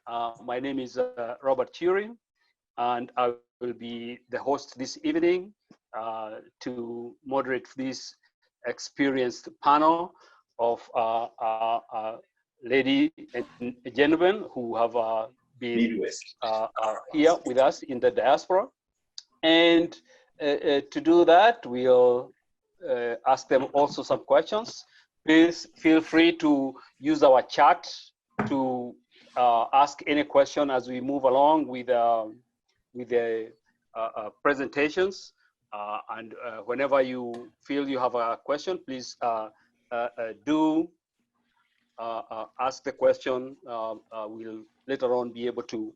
My name is Robert Turing, and I will be the host this evening to moderate this experienced panel of lady and gentlemen who have been here with us in the diaspora. And to do that, we'll ask them also some questions. Please feel free to use our chat to ask any question as we move along with the presentations. And whenever you feel you have a question, please do ask the question. We'll later on be able to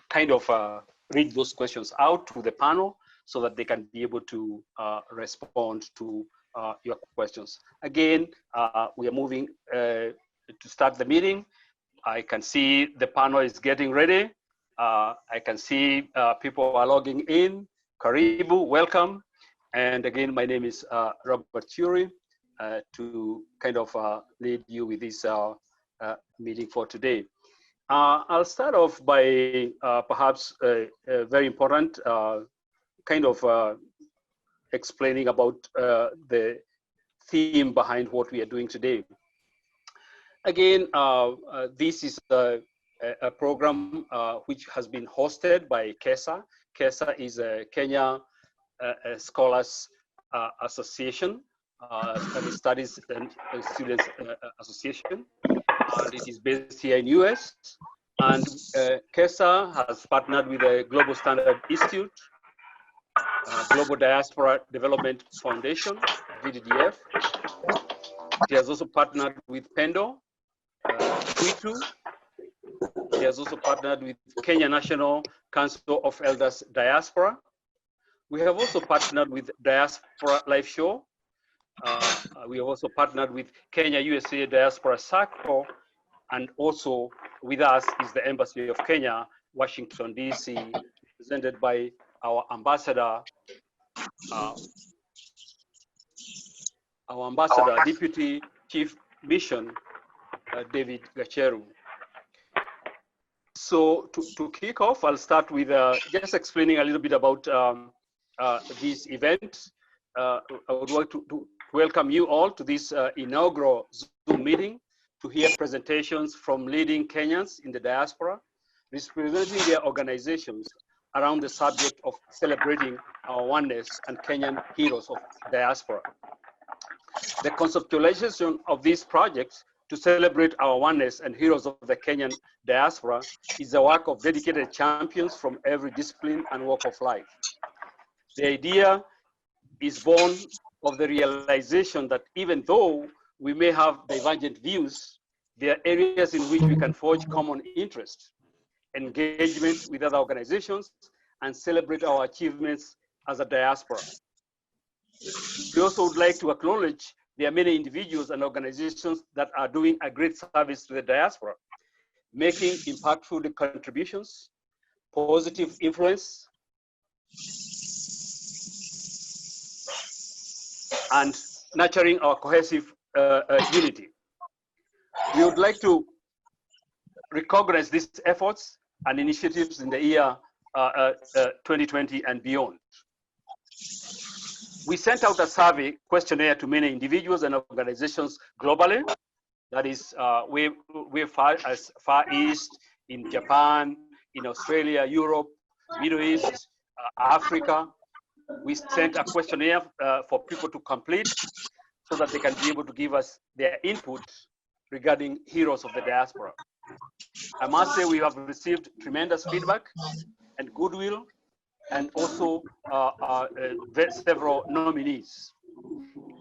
kind of read those questions out to the panel so that they can be able to respond to your questions. Again, we are moving to start the meeting. I can see the panel is getting ready. I can see people are logging in. Karibu, welcome. And again, my name is Robert Turing to kind of lead you with this meeting for today. I'll start off by perhaps a very important kind of explaining about the theme behind what we are doing today. Again, this is a program which has been hosted by KESSA. KESSA is a Kenya Scholars Association, Studies and Students Association. And it is based here in US. And KESSA has partnered with the Global Standard Institute, Global Diaspora Development Foundation, GDDF. It has also partnered with PENDO, Twitu. It has also partnered with Kenya National Council of Elders Diaspora. We have also partnered with Diaspora Live Show. We have also partnered with Kenya USA Diaspora Circle, and also with us is the Embassy of Kenya, Washington, DC, represented by our ambassador, Deputy Chief Mission, David Gacheru. So to kick off, I'll start with just explaining a little bit about this event. I would like to welcome you all to this inaugural Zoom meeting to hear presentations from leading Kenyans in the diaspora, representing their organizations around the subject of celebrating our oneness and Kenyan heroes of diaspora. The conceptualization of these projects to celebrate our oneness and heroes of the Kenyan diaspora is the work of dedicated champions from every discipline and walk of life. The idea is born of the realization that even though we may have divergent views, there are areas in which we can forge common interest, engagement with other organizations, and celebrate our achievements as a diaspora. We also would like to acknowledge there are many individuals and organizations that are doing a great service to the diaspora, making impactful contributions, positive influence, and nurturing our cohesive unity. We would like to recognize these efforts and initiatives in the year 2020 and beyond. We sent out a survey questionnaire to many individuals and organizations globally. That is, we're as far east, in Japan, in Australia, Europe, Middle East, Africa. We sent a questionnaire for people to complete so that they can be able to give us their input regarding heroes of the diaspora. I must say we have received tremendous feedback and goodwill, and also several nominees.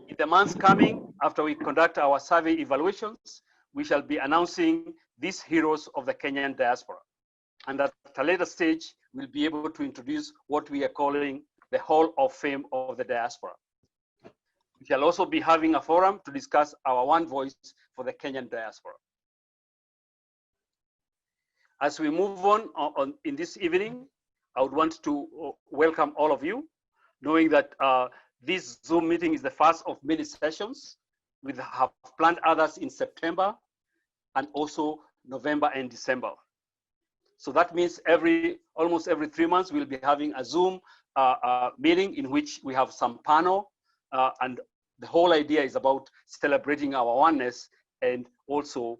In the months coming, after we conduct our survey evaluations, we shall be announcing these heroes of the Kenyan diaspora. And at a later stage, we'll be able to introduce what we are calling the Hall of Fame of the diaspora. We shall also be having a forum to discuss our one voice for the Kenyan diaspora. As we move on in this evening, I would want to welcome all of you, knowing that this Zoom meeting is the first of many sessions. We have planned others in September, and also November and December. So that means almost every 3 months, we'll be having a Zoom meeting in which we have some panel, and the whole idea is about celebrating our oneness and also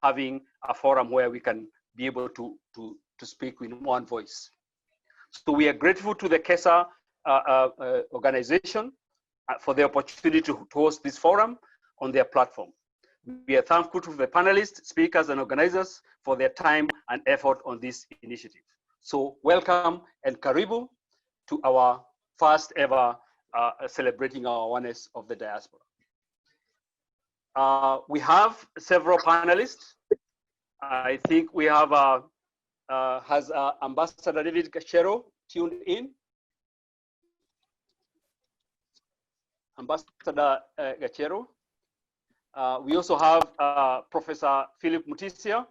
having a forum where we can be able to speak in one voice. So we are grateful to the KESSA organization for the opportunity to host this forum on their platform. We are thankful to the panelists, speakers, and organizers for their time and effort on this initiative. So welcome and karibu to our first ever celebrating our oneness of the diaspora. We have several panelists. I think we have has Ambassador David Gachero tuned in. Ambassador Gachero. We also have Professor Philip Mutisia.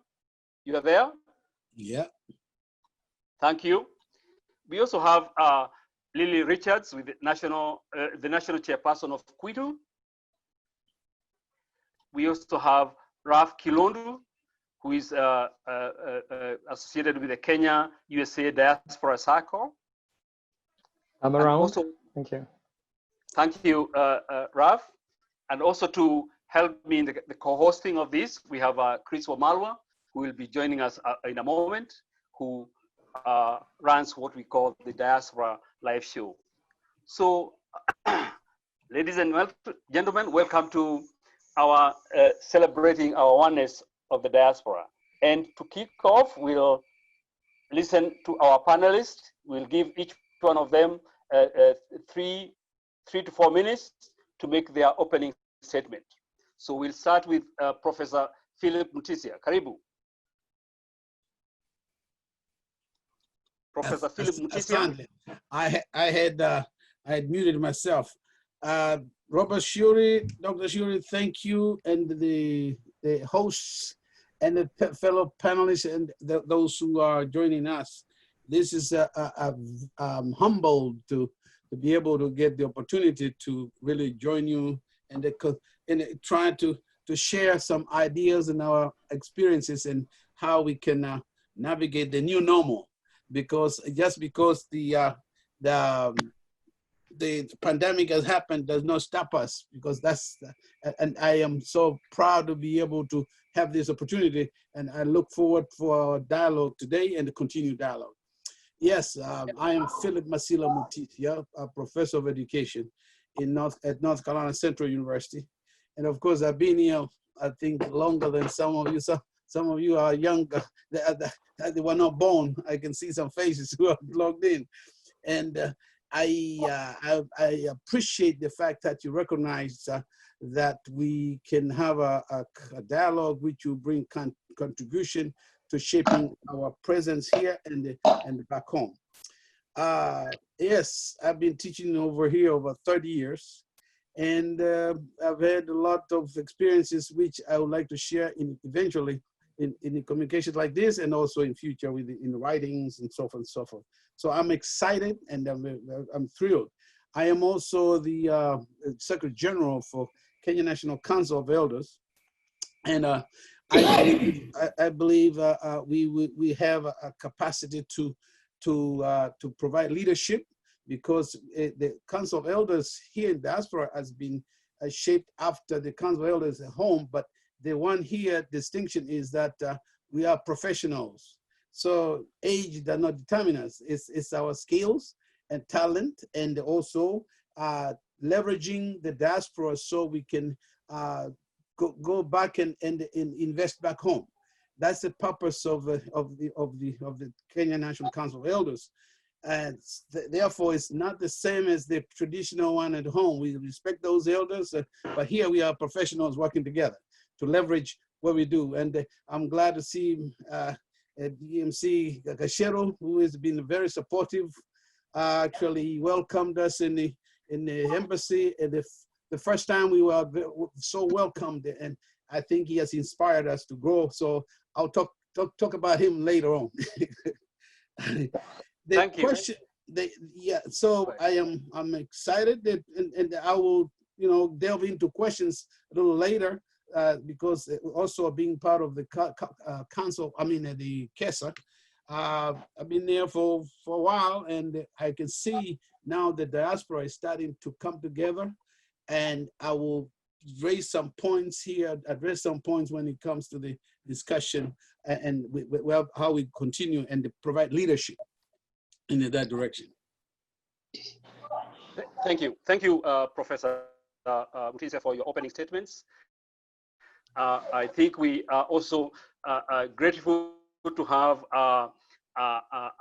You are there? Yeah. Thank you. We also have Lily Richards with the national chairperson of Kwitu. We also have Raf Kilondu, who is associated with the Kenya USA Diaspora Circle. I'm around. Thank you. Thank you, Raf. And also to help me in the co-hosting of this, we have Chris Wamalwa, who will be joining us in a moment, who runs what we call the Diaspora Live Show. So, ladies and gentlemen, welcome to our celebrating our oneness of the diaspora. And to kick off, we'll listen to our panelists. We'll give each one of them 3 to 4 minutes to make their opening statement. So we'll start with Professor Philip Mutisia. Karibu. Professor Philip Mutisia. I had muted myself. Robert Shuri, Dr. Shuri, thank you, and the hosts and the fellow panelists and those who are joining us. This is I'm humbled to be able to get the opportunity to really join you and trying to share some ideas and our experiences and how we can navigate the new normal. Because just because the pandemic has happened does not stop us, because and I am so proud to be able to have this opportunity, and I look forward for our dialogue today and the continued dialogue. Yes, I am Philip Masila Mutisia, a professor of education at North Carolina Central University. And of course, I've been here, I think, longer than some of you. So some of you are younger, they were not born. I can see some faces who are logged in. And I appreciate the fact that you recognize that we can have a dialogue which will bring contribution to shaping our presence here and back home. Yes, I've been teaching over here over 30 years, and I've had a lot of experiences which I would like to share eventually in communications like this, and also in future in writings and so forth and so forth. So I'm excited and I'm thrilled. I am also the Secretary General for Kenya National Council of Elders, and I believe we have a capacity to provide leadership, because the Council of Elders here in Diaspora has been shaped after the Council of Elders at home, but the one here distinction is that we are professionals. So age does not determine us. It's our skills and talent, and also leveraging the diaspora so we can go back and invest back home. That's the purpose of the Kenya National Council of Elders. And therefore, it's not the same as the traditional one at home. We respect those elders, but here we are professionals working together to leverage what we do. And I'm glad to see DMC Gachero, who has been very supportive. Actually welcomed us in the embassy. And the first time we were so welcomed, and I think he has inspired us to grow. So I'll talk about him later on. Thank you. So I'm excited that, and I will delve into questions a little later because also being part of the council, the KESSA, I've been there for a while, and I can see now the diaspora is starting to come together, and I will raise some points here, address some points when it comes to the discussion and how we continue and provide leadership in that direction. Thank you, Professor Mutisia, for your opening statements. I think we are also grateful to have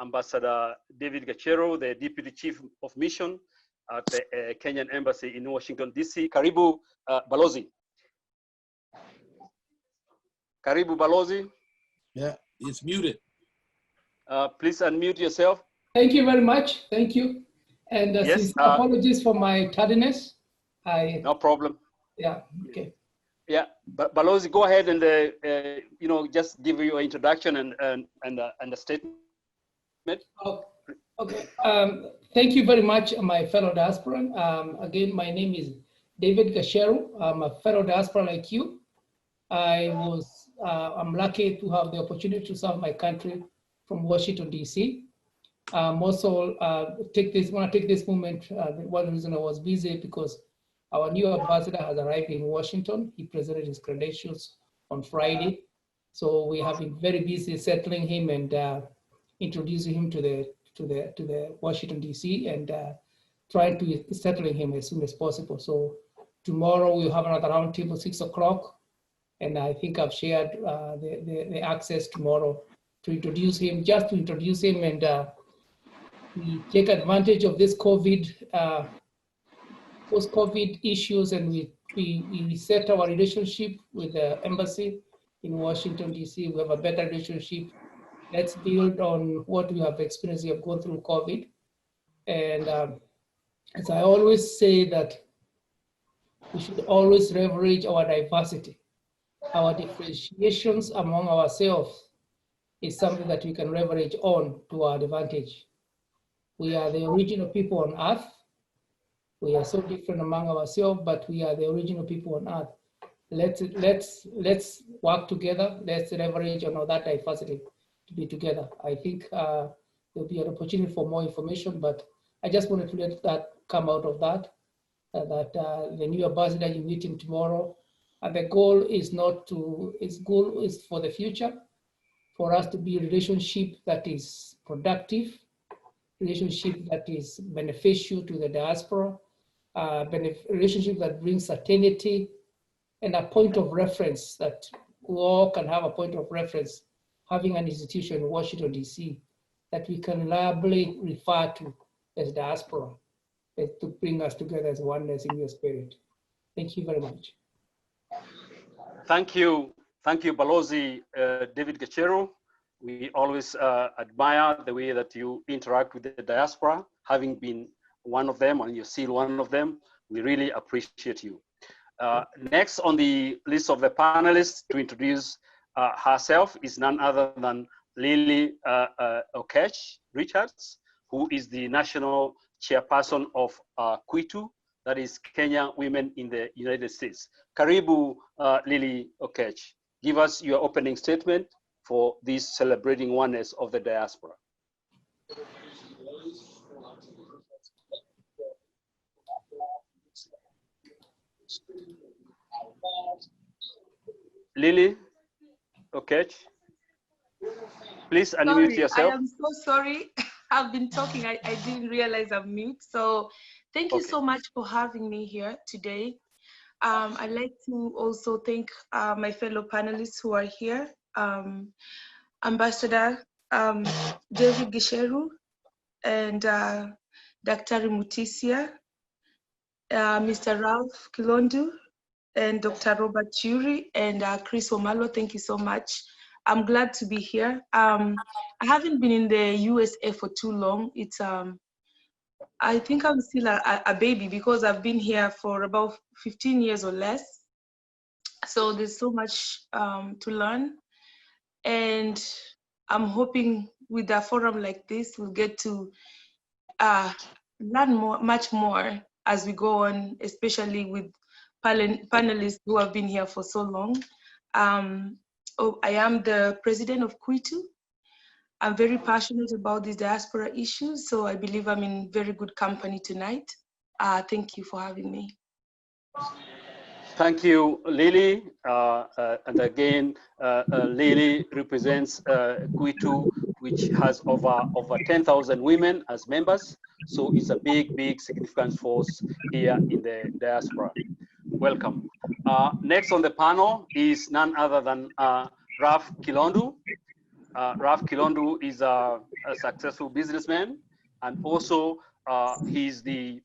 Ambassador David Gachero, the Deputy Chief of Mission at the Kenyan Embassy in Washington, D.C. Karibu, Balozi. Karibu, Balozi. Yeah, it's muted. Please unmute yourself. Thank you very much. Thank you. And yes, apologies for my tardiness. No problem. Yeah, okay. Yeah, but Balozi, go ahead and just give your introduction and a statement. Okay. Thank you very much, my fellow diasporan. Again, my name is David Gachero. I'm a fellow diaspora like you. I'm lucky to have the opportunity to serve my country from Washington, D.C. Also, want to take this moment. One reason I was busy because our new ambassador has arrived in Washington. He presented his credentials on Friday. So we have been very busy settling him and introducing him to the Washington, D.C. and trying to settling him as soon as possible. So tomorrow we'll have another roundtable 6 o'clock. And I think I've shared the access tomorrow to introduce him, and we take advantage of this post-COVID issues, and we reset our relationship with the embassy in Washington, D.C. We have a better relationship. Let's build on what we have experienced. We have gone through COVID. And as I always say, that we should always leverage our diversity. Our differentiations among ourselves is something that we can leverage on to our advantage. We are the original people on earth. We are so different among ourselves, but we are the original people on earth. Let's work together. Let's leverage on all that diversity to be together. I think there'll be an opportunity for more information, but I just wanted to let that come out of that, the new ambassador, you meet him tomorrow. And the goal is for the future, for us to be a relationship that is productive, relationship that is beneficial to the diaspora, relationship that brings certainty, and a point of reference that we all can have a point of reference, having an institution in Washington, D.C. that we can reliably refer to as diaspora, to bring us together as oneness in your spirit. Thank you very much. Thank you, Balozi, David Gachero. We always admire the way that you interact with the diaspora, having been one of them, and you're still one of them. We really appreciate you. Next on the list of the panelists to introduce herself is none other than Lily Okech Richards, who is the national chairperson of Kwitu, that is Kenya Women in the United States. Karibu, Lily Okech. Give us your opening statement for this celebrating oneness of the diaspora. Lily Okech, please unmute yourself. I am so sorry. I've been talking. I didn't realize I'm mute. So thank you so much for having me here today. I'd like to also thank my fellow panelists who are here. Ambassador David Gachero and Dr. Mutisia, Mr. Ralph Kilondu, and Dr. Robert Churi, and Chris Omalo. Thank you so much. I'm glad to be here. I haven't been in the USA for too long. It's I think I'm still a baby because I've been here for about 15 years or less. So there's so much to learn. And I'm hoping with a forum like this, we'll get to learn much more as we go on, especially with panelists who have been here for so long. I am the president of Kwitu. I'm very passionate about these diaspora issues, so I believe I'm in very good company tonight. Thank you for having me. Thank you, Lily. And again, Lily represents Kwitu, which has over 10,000 women as members. So it's a big significant force here in the diaspora. Welcome. Next on the panel is none other than Ralph Kilondu. Ralph Kilondu is a successful businessman, and also he's the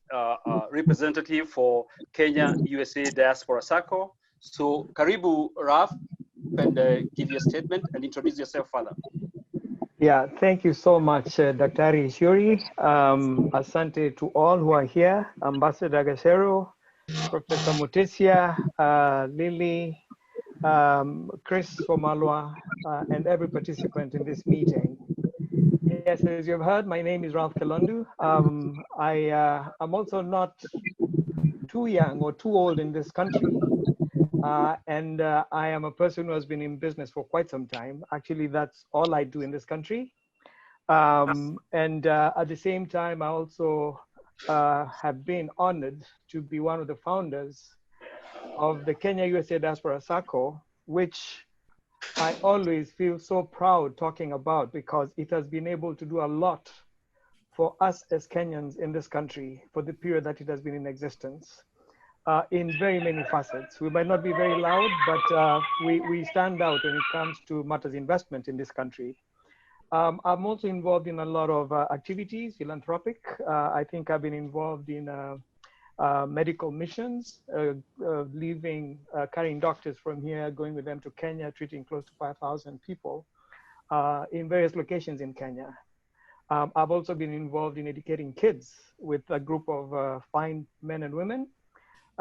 representative for Kenya USA Diaspora Circle. So Karibu, Ralph, and give your statement and introduce yourself further. Yeah, thank you so much, Dr. Shuri. Asante to all who are here, Ambassador Gashero, Professor Mutesia, Lily, Chris Fomalwa, and every participant in this meeting. Yes, as you've heard, my name is Ralph Kilondu. I'm also not too young or too old in this country. And I am a person who has been in business for quite some time. Actually, that's all I do in this country. And at the same time, I also have been honored to be one of the founders of the Kenya USA Diaspora Circle, which I always feel so proud talking about because it has been able to do a lot for us as Kenyans in this country for the period that it has been in existence. In very many facets. We might not be very loud, but we stand out when it comes to matters investment in this country. I'm also involved in a lot of activities, philanthropic. I think I've been involved in medical missions, carrying doctors from here, going with them to Kenya, treating close to 5,000 people in various locations in Kenya. I've also been involved in educating kids with a group of fine men and women.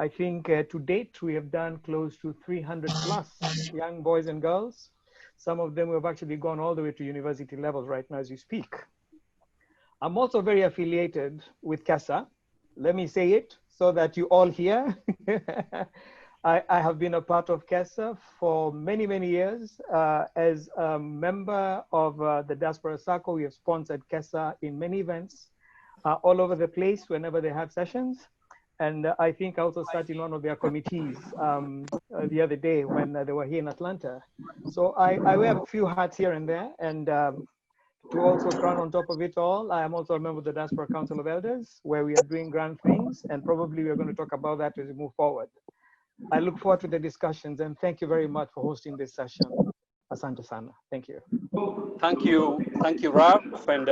I think to date, we have done close to 300 plus young boys and girls. Some of them have actually gone all the way to university levels right now as you speak. I'm also very affiliated with KESSA. Let me say it so that you all hear. I have been a part of KESSA for many years. As a member of the Diaspora Circle, we have sponsored KESSA in many events all over the place whenever they have sessions. And I think I also sat in one of their committees the other day when they were here in Atlanta. So I wear a few hats here and there. And to also crown on top of it all, I am also a member of the Diaspora Council of Elders, where we are doing grand things. And probably we're going to talk about that as we move forward. I look forward to the discussions. And thank you very much for hosting this session. Asante sana. Thank you. Thank you, Ralph. And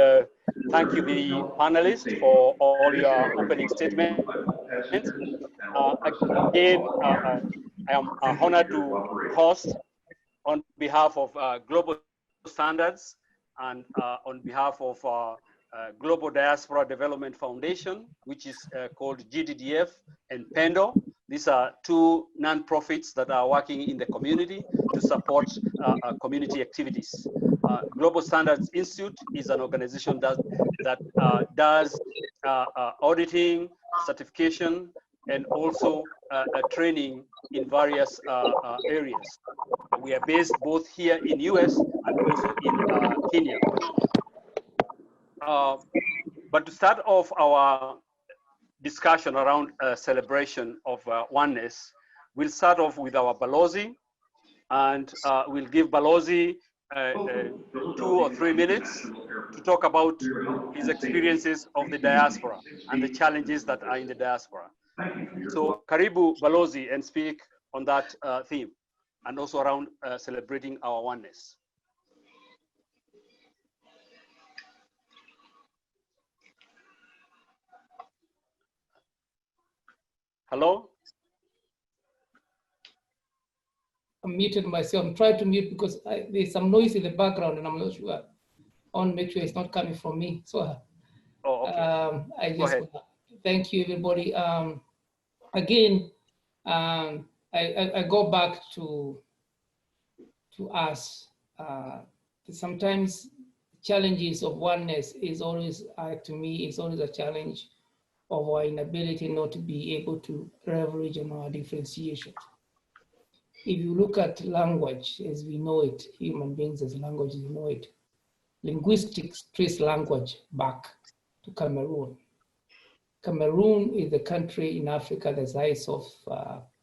thank you, the panelists, for all your opening statements. Again, I am honored to host on behalf of Global Standards and on behalf of Global Diaspora Development Foundation, which is called GDDF and PENDO. These are two non-profits that are working in the community to support community activities. Global Standards Institute is an organization that does auditing, certification, and also training in various areas. We are based both here in US and also in Kenya. But to start off our discussion around celebration of oneness, we'll start off with our Balozi, and we'll give Balozi 2 or 3 minutes to talk about his experiences of the diaspora and the challenges that are in the diaspora. So Karibu Balozi, and speak on that theme and also around celebrating our oneness. Hello? I'm muted myself. I'm trying to mute because there's some noise in the background and I'm not sure. I want to make sure it's not coming from me. So okay. Thank you, everybody. Again, I go back to us. Sometimes challenges of oneness is always, to me, is always a challenge of our inability not to be able to leverage on our differentiation. If you look at language as we know it, human beings as language as we know it, linguistics trace language back to Cameroon. Cameroon is the country in Africa the size of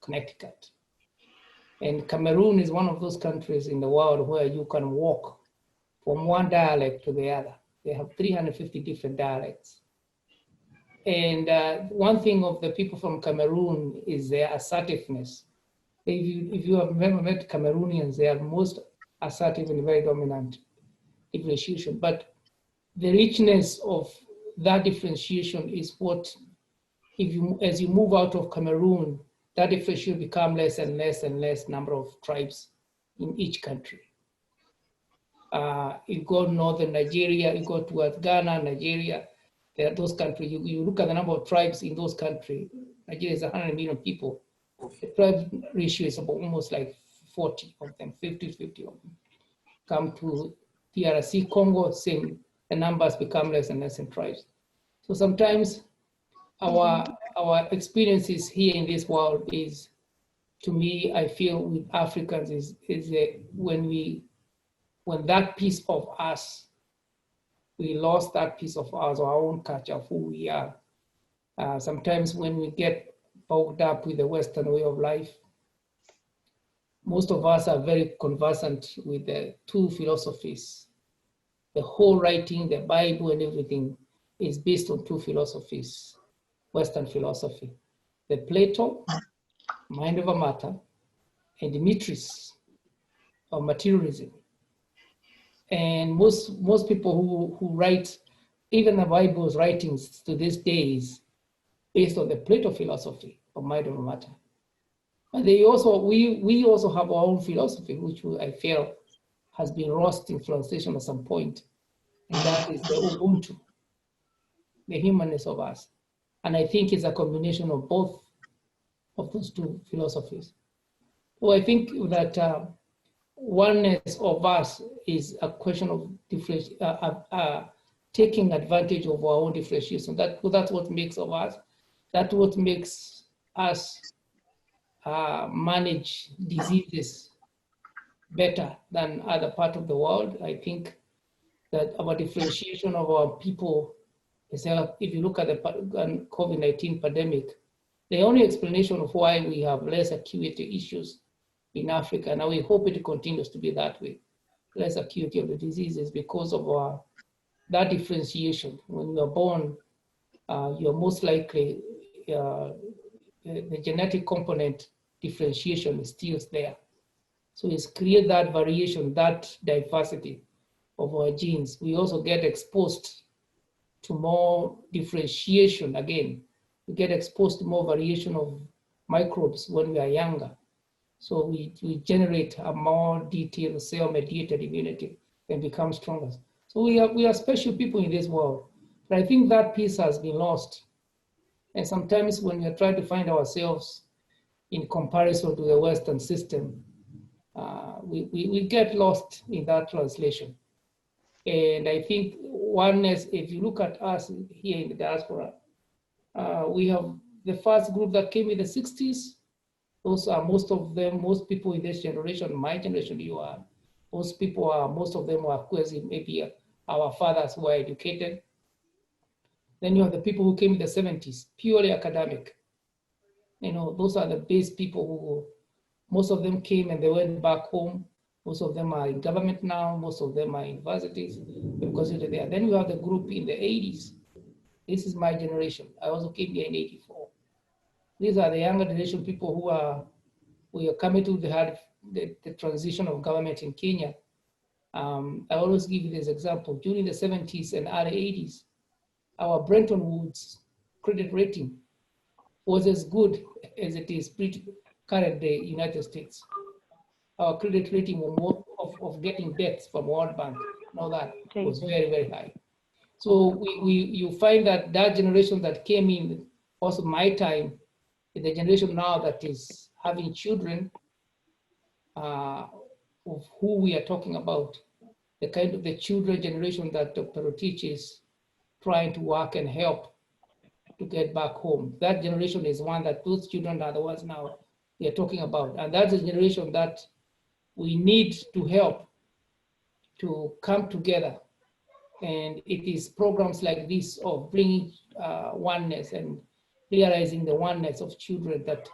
Connecticut. And Cameroon is one of those countries in the world where you can walk from one dialect to the other. They have 350 different dialects. And one thing of the people from Cameroon is their assertiveness. If you have never met Cameroonians, they are most assertive and very dominant differentiation. But the richness of that differentiation is what, as you move out of Cameroon, that differentiation become less and less and less number of tribes in each country. You go northern Nigeria, you go towards Ghana, Nigeria, there are those countries, you look at the number of tribes in those countries, Nigeria is 100 million people. The tribe ratio is about almost like 40 of them, 50-50 of them. Come to DRC, Congo, same, the numbers become less and less in tribes. So sometimes our experiences here in this world is, to me, I feel with Africans is when that piece of us, we lost that piece of us, our own culture of who we are. Sometimes when we get bogged up with the Western way of life, most of us are very conversant with the two philosophies. The whole writing, the Bible and everything is based on two philosophies, Western philosophy. The Plato, mind over matter, and Demetrius, of materialism. And most people who write, even the Bible's writings to this day is based on the Plato philosophy of mind over matter. And we also have our own philosophy, which I feel has been lost in translation at some point. And that is the Ubuntu, the humanness of us. And I think it's a combination of both of those two philosophies. So I think that oneness of us is a question of taking advantage of our own differentiation. That's what makes of us. That's what makes us manage diseases better than other parts of the world. I think that our differentiation of our people is, if you look at the COVID-19 pandemic, the only explanation of why we have less acuity issues in Africa, and we hope it continues to be that way, less acuity of the diseases because of that differentiation. When you are born, you're most likely, the genetic component differentiation is still there. So it's create that variation, that diversity of our genes. We also get exposed to more differentiation again. We get exposed to more variation of microbes when we are younger. So we generate a more detailed cell-mediated immunity and become stronger. So we are special people in this world. But I think that piece has been lost. And sometimes when we are trying to find ourselves in comparison to the Western system, we get lost in that translation. And I think oneness, if you look at us here in the diaspora, we have the first group that came in the 60s. Those are most people in this generation, my generation, most of them were maybe our fathers were educated. Then you have the people who came in the 70s, purely academic. Those are the base people who, most of them came and they went back home. Most of them are in government now. Most of them are in universities because they're there. Then you have the group in the 80s. This is my generation. I also came here in 84. These are the younger generation people who are coming to the transition of government in Kenya. I always give you this example. During the 70s and early 80s, our Bretton Woods credit rating was as good as it is current day United States. Our credit rating of getting debts from World Bank and all that was very, very high. So you find that generation that came in, also my time, is the generation now that is having children of who we are talking about, the kind of the children generation that Dr. Rotich is trying to work and help to get back home. That generation is one that those children are the ones now we are talking about. And that's a generation that we need to help to come together. And it is programs like this of bringing oneness and realizing the oneness of children that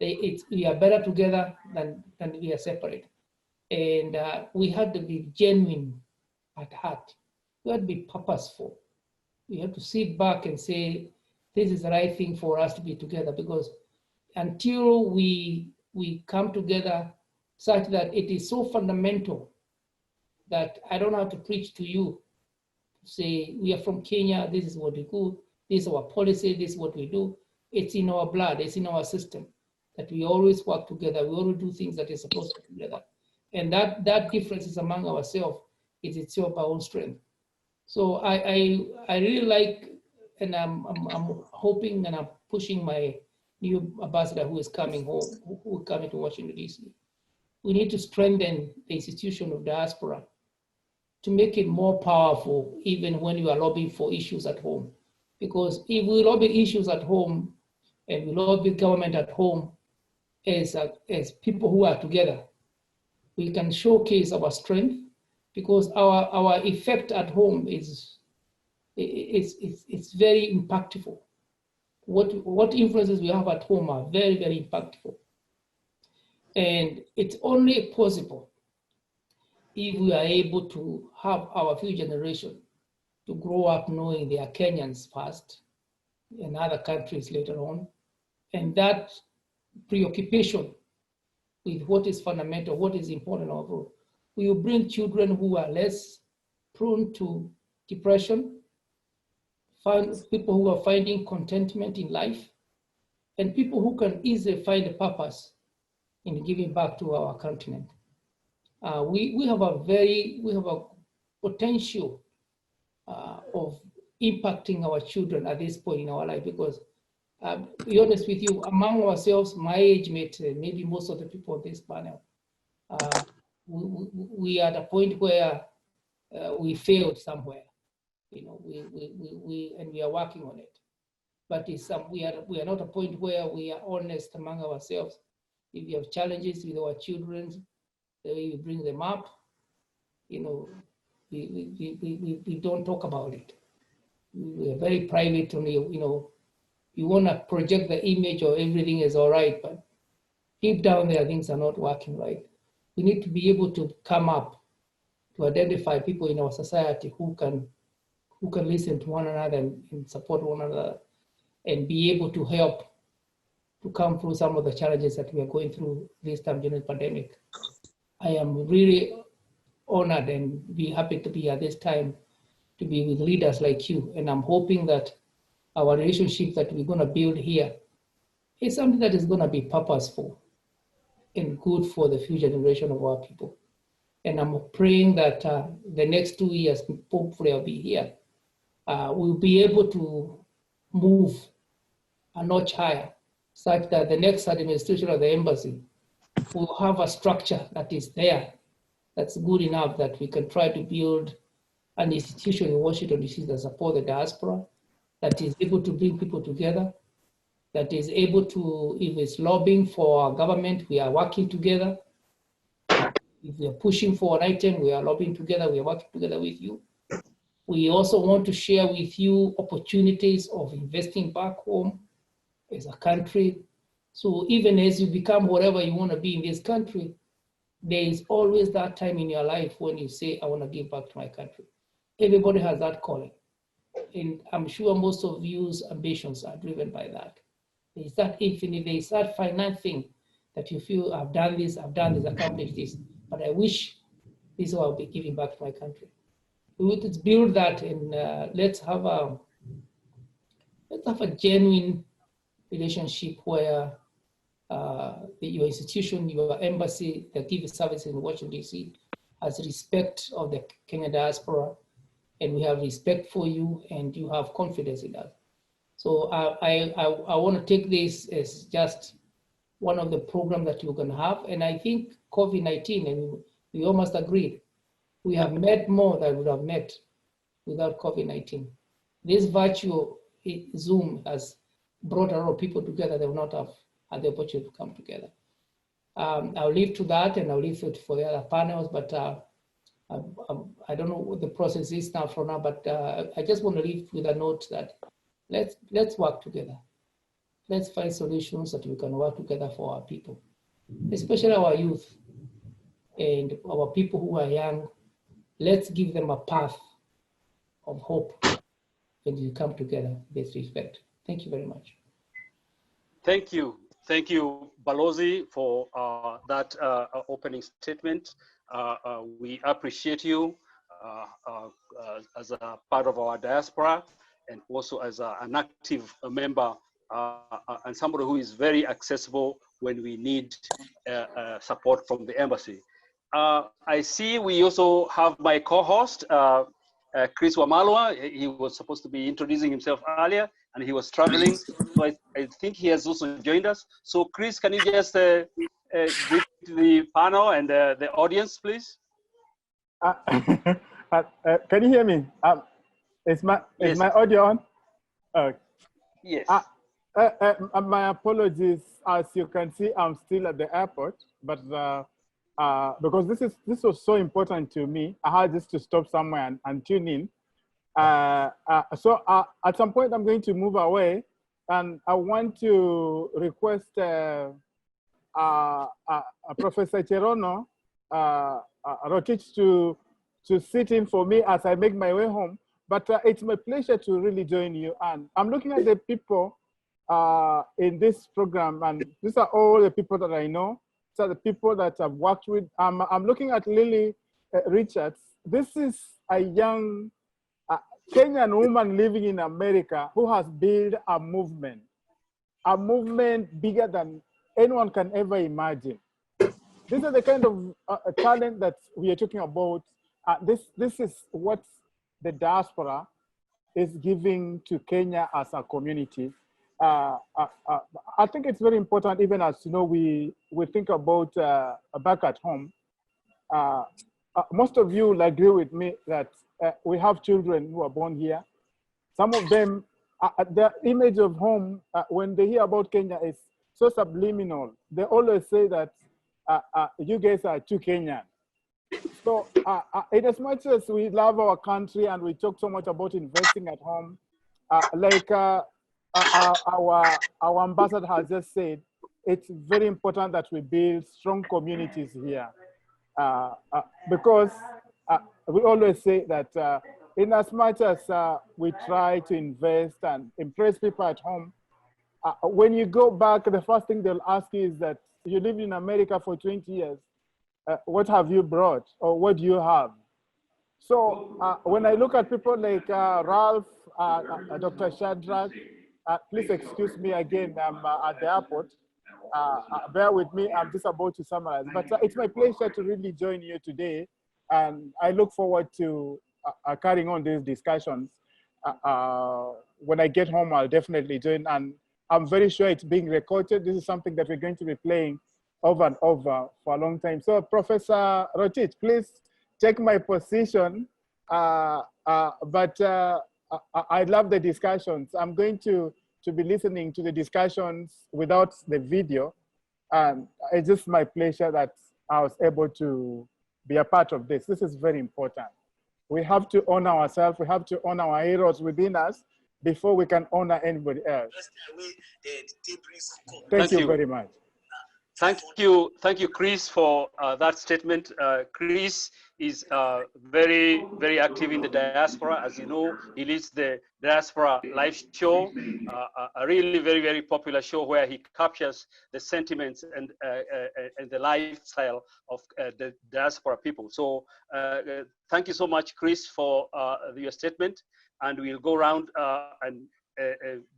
we are better together than we are separate. And we had to be genuine at heart. We had to be purposeful. We have to sit back and say, this is the right thing for us to be together, because until we come together such that it is so fundamental that I don't have to preach to you, say we are from Kenya, this is what we do, this is our policy, this is what we do. It's in our blood, it's in our system, that we always work together, we always do things that is supposed to be together. And that difference is among ourselves is itself our own strength. So I really like, and I'm hoping and I'm pushing my new ambassador who is coming home, who is coming to Washington, D.C. We need to strengthen the institution of diaspora to make it more powerful, even when you are lobbying for issues at home. Because if we lobby issues at home and we lobby government at home as people who are together, we can showcase our strength, because our effect at home is very impactful. What influences we have at home are very, very impactful. And it's only possible if we are able to have our future generation to grow up knowing they are Kenyans first and other countries later on. And that preoccupation with what is fundamental, what is important overall, we will bring children who are less prone to depression, find people who are finding contentment in life, and people who can easily find a purpose in giving back to our continent. We have a potential of impacting our children at this point in our life, because to be honest with you, among ourselves, my age mate, maybe most of the people on this panel, we are at a point where we failed somewhere, and we are working on it. But we are not a point where we are honest among ourselves. If we have challenges with our children, the way we bring them up, we don't talk about it. We are very private only, you want to project the image of everything is all right, but deep down there, things are not working right. We need to be able to come up to identify people in our society who can listen to one another and support one another, and be able to help to come through some of the challenges that we are going through this time during the pandemic. I am really honored and be happy to be at this time to be with leaders like you. And I'm hoping that our relationship that we're going to build here is something that is going to be purposeful and good for the future generation of our people. And I'm praying that the next 2 years, hopefully I'll be here, we'll be able to move a notch higher, such that the next administration of the embassy will have a structure that is there, that's good enough that we can try to build an institution in Washington, D.C. that support the diaspora, that is able to bring people together, that is able to, if it's lobbying for our government, we are working together. If we are pushing for an item, we are lobbying together, we are working together with you. We also want to share with you opportunities of investing back home as a country. So even as you become whatever you want to be in this country, there is always that time in your life when you say, I want to give back to my country. Everybody has that calling. And I'm sure most of you's ambitions are driven by that. There's that infinite, there's that finite thing that you feel, I've done this, accomplished this, but I wish this is what I'll be giving back to my country. Let's build that, and let's have a genuine relationship where your institution, your embassy that gives services in Washington, D.C. has respect of the Kenyan diaspora, and we have respect for you, and you have confidence in us. So I want to take this as just one of the programs that you're going to have. And I think COVID-19, and we almost agreed, we have met more than we would have met without COVID-19. This virtual Zoom has brought a lot of people together, they will not have had the opportunity to come together. I'll leave to that, and I'll leave it for the other panels, but I don't know what the process is now for now, but I just want to leave with a note that let's work together. Let's find solutions that we can work together for our people, especially our youth and our people who are young. Let's give them a path of hope when we come together in this respect. Thank you very much. Thank you. Thank you, Balozi, for that opening statement. We appreciate you as a part of our diaspora, and also as an active member and somebody who is very accessible when we need support from the embassy. I see we also have my co-host, Chris Wamalwa. He was supposed to be introducing himself earlier, and he was traveling. So I think he has also joined us. So Chris, can you just greet the panel and the audience, please? Can you hear me? Is my audio on? Yes. My apologies. As you can see, I'm still at the airport, but because this was so important to me, I had just to stop somewhere and tune in. So at some point, I'm going to move away, and I want to request Professor Cherono Rotich to sit in for me as I make my way home. But it's my pleasure to really join you. And I'm looking at the people in this program, and these are all the people that I know. These are the people that I've worked with. I'm looking at Lily Richards. This is a young Kenyan woman living in America who has built a movement bigger than anyone can ever imagine. These are the kind of talent that we are talking about. This is what the diaspora is giving to Kenya as a community. I think it's very important, even as you know, we think about back at home. Most of you will agree with me that we have children who are born here. Some of them, their image of home, when they hear about Kenya, is so subliminal. They always say that you guys are too Kenyan. So in as much as we love our country and we talk so much about investing at home, like our ambassador has just said, it's very important that we build strong communities here. Because we always say that in as much as we try to invest and impress people at home, when you go back, the first thing they'll ask you is that you lived in America for 20 years. What have you brought, or what do you have? So when I look at people like Ralph, Dr. Shadrach, please excuse me again, I'm at the airport. Bear with me, I'm just about to summarize. But it's my pleasure to really join you today. And I look forward to carrying on these discussions. When I get home, I'll definitely join. And I'm very sure it's being recorded. This is something that we're going to be playing over and over for a long time. So Professor Rotich, please take my position. I love the discussions. I'm going to be listening to the discussions without the video. And it's just my pleasure that I was able to be a part of this. This is very important. We have to honor ourselves. We have to honor our heroes within us before we can honor anybody else. Thank you very much. Thank you, Chris, for that statement. Chris is very, very active in the diaspora. As you know, he leads the Diaspora live show, a really very, very popular show where he captures the sentiments and the lifestyle of the diaspora people. So thank you so much, Chris, for your statement. And we'll go around and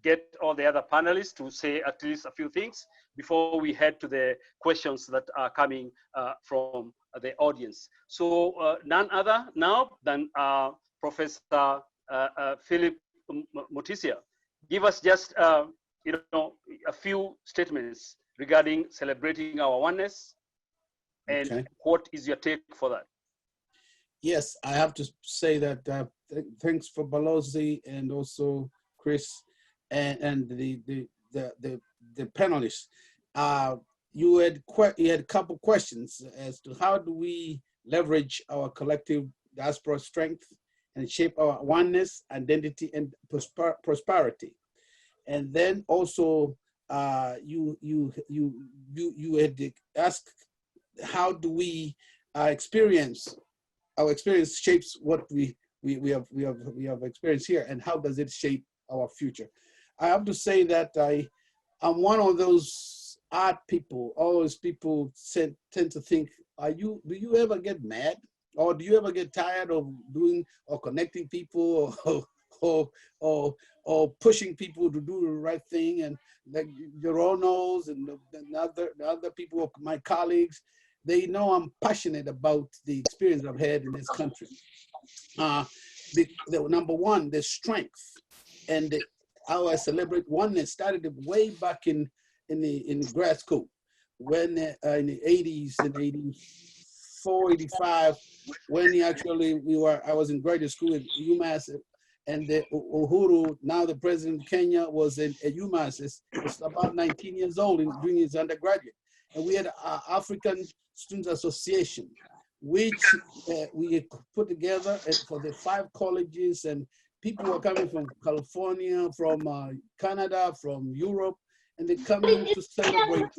get all the other panelists to say at least a few things before we head to the questions that are coming from the audience. So none other now than Professor Philip Mutisia. Give us just a few statements regarding celebrating our oneness, and what is your take for that? Yes, I have to say that thanks for Balozi and also Chris and the panelists. You had a couple questions as to how do we leverage our collective diaspora strength and shape our oneness, identity, and prosperity. And then also you had asked, how do we experience, our experience shapes what we have experienced here, and how does it shape our future? I have to say that I'm one of those odd people. Always people tend to think, do you ever get mad? Or do you ever get tired of doing or connecting people or pushing people to do the right thing? And like Joronos and the other people, my colleagues, they know I'm passionate about the experience I've had in this country. The number one, the strength, and how I celebrate oneness started way back in grad school, when in the 80s, in 84, 85, when I was in graduate school at UMass, and the Uhuru, now the president of Kenya, was at UMass. Was about 19 years old and doing his undergraduate. And we had an African Students Association, which we put together for the 5 colleges, and people were coming from California, from Canada, from Europe, and they come in to celebrate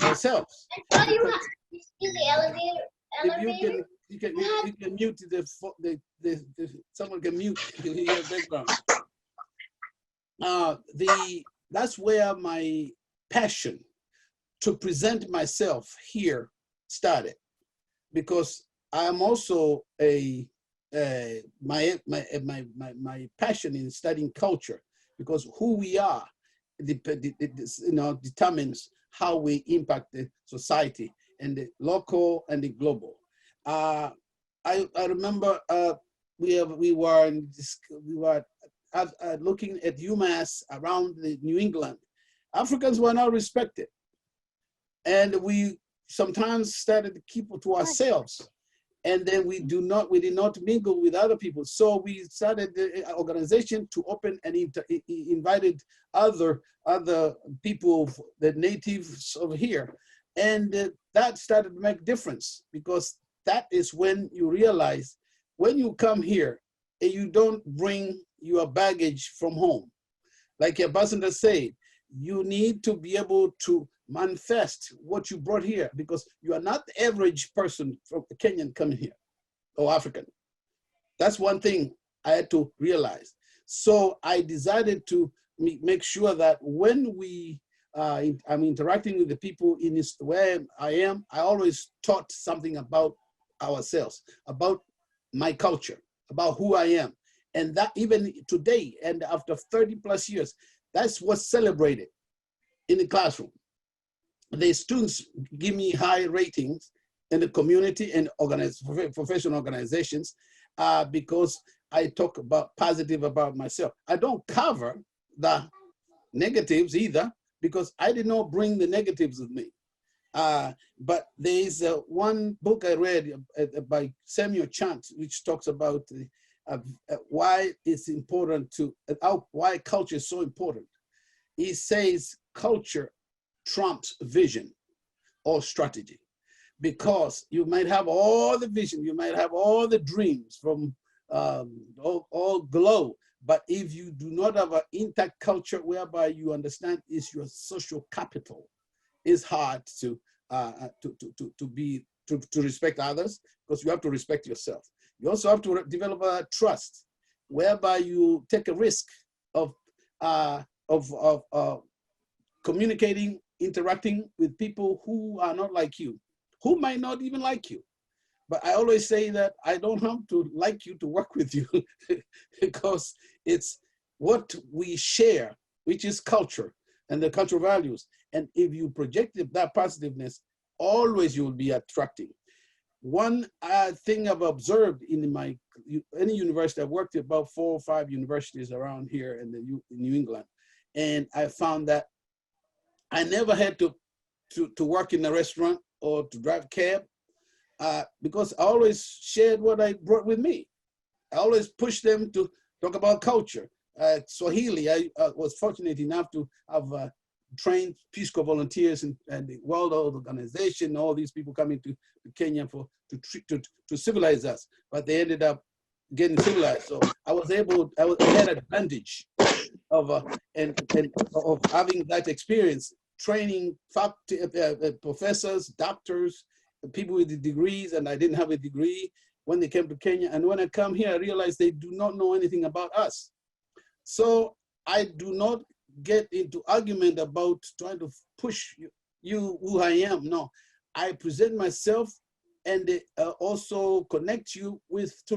ourselves. If you can mute someone can mute your background. That's where my passion to present myself here started, because I am also my passion in studying culture, because who we are, determines how we impact the society, and the local and the global. I remember we were looking at UMass around New England. Africans were not respected, and we sometimes started to keep it to ourselves. And then we did not mingle with other people. So we started the organization to open and invited other people, the natives over here. And that started to make difference, because that is when you realize, when you come here and you don't bring your baggage from home, like your ambassador said, you need to be able to manifest what you brought here, because you are not the average person from Kenyan coming here, or African. That's one thing I had to realize. So I decided to make sure that when I'm interacting with the people in this where I am, I always taught something about ourselves, about my culture, about who I am. And that even today, and after 30 plus years, that's what's celebrated in the classroom. The students give me high ratings in the community and professional organizations because I talk positive about myself. I don't cover the negatives either, because I did not bring the negatives with me. But there's one book I read by Samuel Chant, which talks about why it's important why culture is so important. He says culture trumps vision or strategy, because you might have all the vision, you might have all the dreams from all glow, but if you do not have an intact culture whereby you understand is your social capital, it's hard to respect others, because you have to respect yourself. You also have to develop a trust, whereby you take a risk of communicating, interacting with people who are not like you, who might not even like you. But I always say that I don't have to like you to work with you, because it's what we share, which is culture and the cultural values. And if you project that positiveness, always you will be attracting. One thing I've observed in any university, I've worked at about 4 or 5 universities around here in New England, and I found that I never had to work in a restaurant or to drive cab, because I always shared what I brought with me. I always pushed them to talk about culture. Swahili. I was fortunate enough to have trained Peace Corps volunteers and the World Organization, all these people coming to Kenya to civilize us, but they ended up getting civilized. So I had advantage of of having that experience, training professors, doctors, people with the degrees, and I didn't have a degree when they came to Kenya. And when I come here, I realized they do not know anything about us. So I do not get into argument about trying to push you who I am. No, I present myself and also connect you with to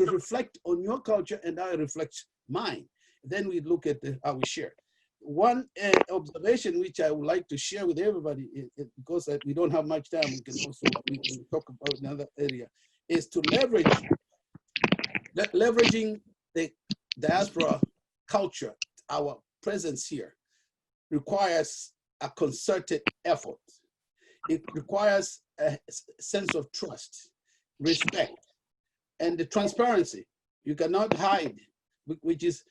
reflect on your culture, and I reflect mine. Then we look at how we share. One observation which I would like to share with everybody, because we don't have much time, we can talk about another area, is to leveraging the diaspora culture. Our presence here requires a concerted effort. It requires a sense of trust, respect, and the transparency. You cannot hide, which is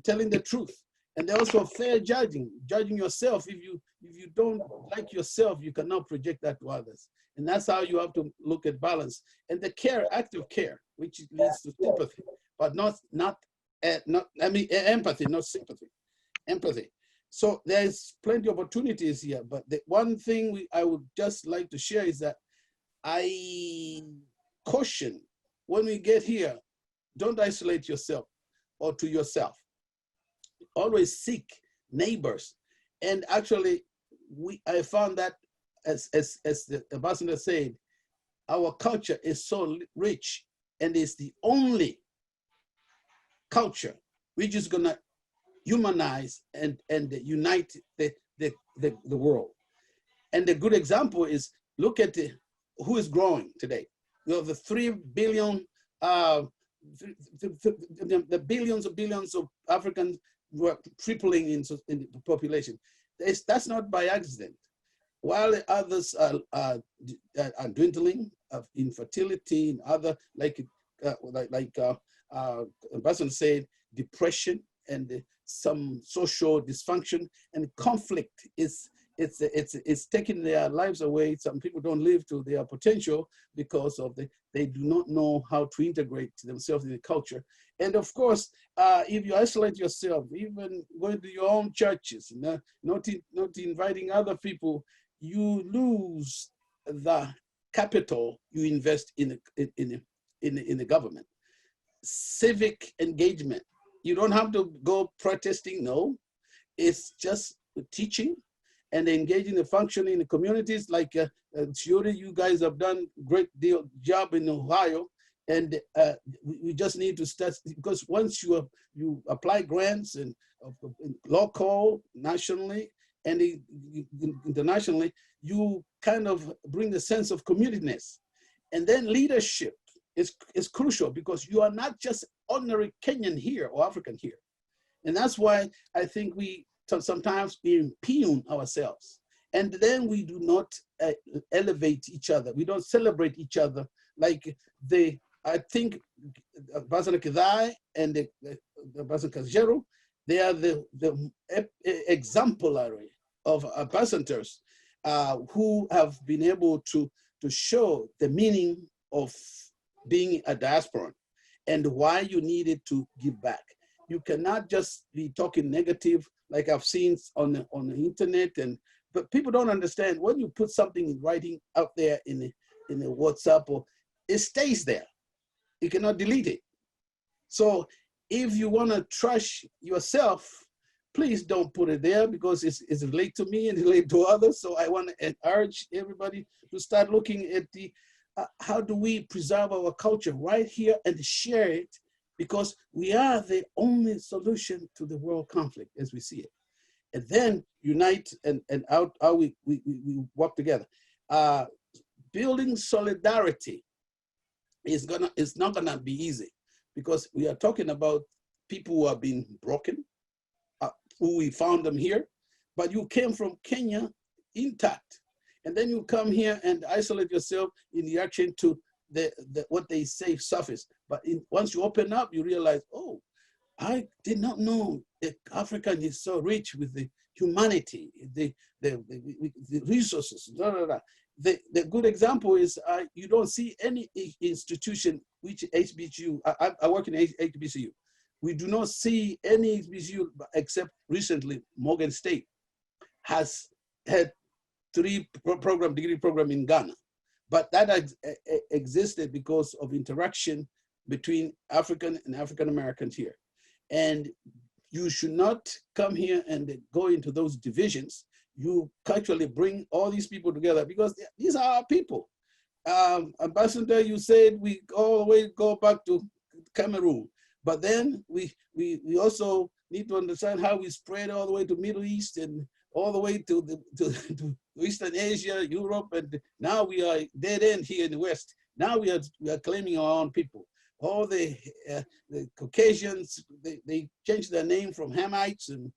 telling the truth. And also fair judging yourself. If you don't like yourself, you cannot project that to others. And that's how you have to look at balance. And the care, active care, which leads to sympathy, but empathy, not sympathy, empathy. So there's plenty of opportunities here, but the one thing I would just like to share is that I caution, when we get here, don't isolate yourself or to yourself. Always seek neighbors. And actually, I found that, as the ambassador said, our culture is so rich, and it's the only culture which is gonna humanize and unite the world. And the good example is, look at who is growing today. You have the 3 billion, the billions of Africans who are tripling in the population. That's not by accident. While others are dwindling of infertility and other, like Ambassador said, depression and some social dysfunction and conflict it's taking their lives away. Some people don't live to their potential because of they do not know how to integrate themselves in the culture. And of course, if you isolate yourself, even going to your own churches, not inviting other people, you lose the capital you invest in the government. Civic engagement. You don't have to go protesting, no. It's just teaching and engaging the functioning in the communities. Like Shiori, you guys have done great job in Ohio, and we just need to start, because once you apply grants and local, nationally, and internationally, you kind of bring the sense of communityness. And then leadership is crucial, because you are not just ordinary Kenyan here or African here. And that's why I think we sometimes impugn ourselves. And then we do not elevate each other. We don't celebrate each other. Like I think Ambassador Kidai and Ambassador Kajero, they are the exemplary of ambassadors who have been able to show the meaning of being a diasporan and why you needed to give back. You cannot just be talking negative, like I've seen on the internet, but people don't understand, when you put something in writing out there in a WhatsApp, or it stays there. You cannot delete it. So if you want to trash yourself, please don't put it there, because it's related to me and related to others. So I want to urge everybody to start looking at how do we preserve our culture right here and share it, because we are the only solution to the world conflict as we see it. And then unite and how we work together. Building solidarity is not gonna be easy, because we are talking about people who have been broken, who we found them here, but you came from Kenya intact. And then you come here and isolate yourself in reaction to what they say surface. But once you open up, you realize, oh, I did not know that Africa is so rich with the humanity, the resources. Blah, blah, blah. The good example is you don't see any institution which HBCU. I work in HBCU. We do not see any HBCU except recently Morgan State has had 3 degree program in Ghana, but that existed because of interaction between African and African Americans here. And you should not come here and go into those divisions. You actually bring all these people together because these are our people. Ambassador, you said we all the way go back to Cameroon, but then we also need to understand how we spread all the way to Middle East and all the way to Eastern Asia, Europe, and now we are dead end here in the West. Now we are claiming our own people. All the Caucasians, they changed their name from Hamites and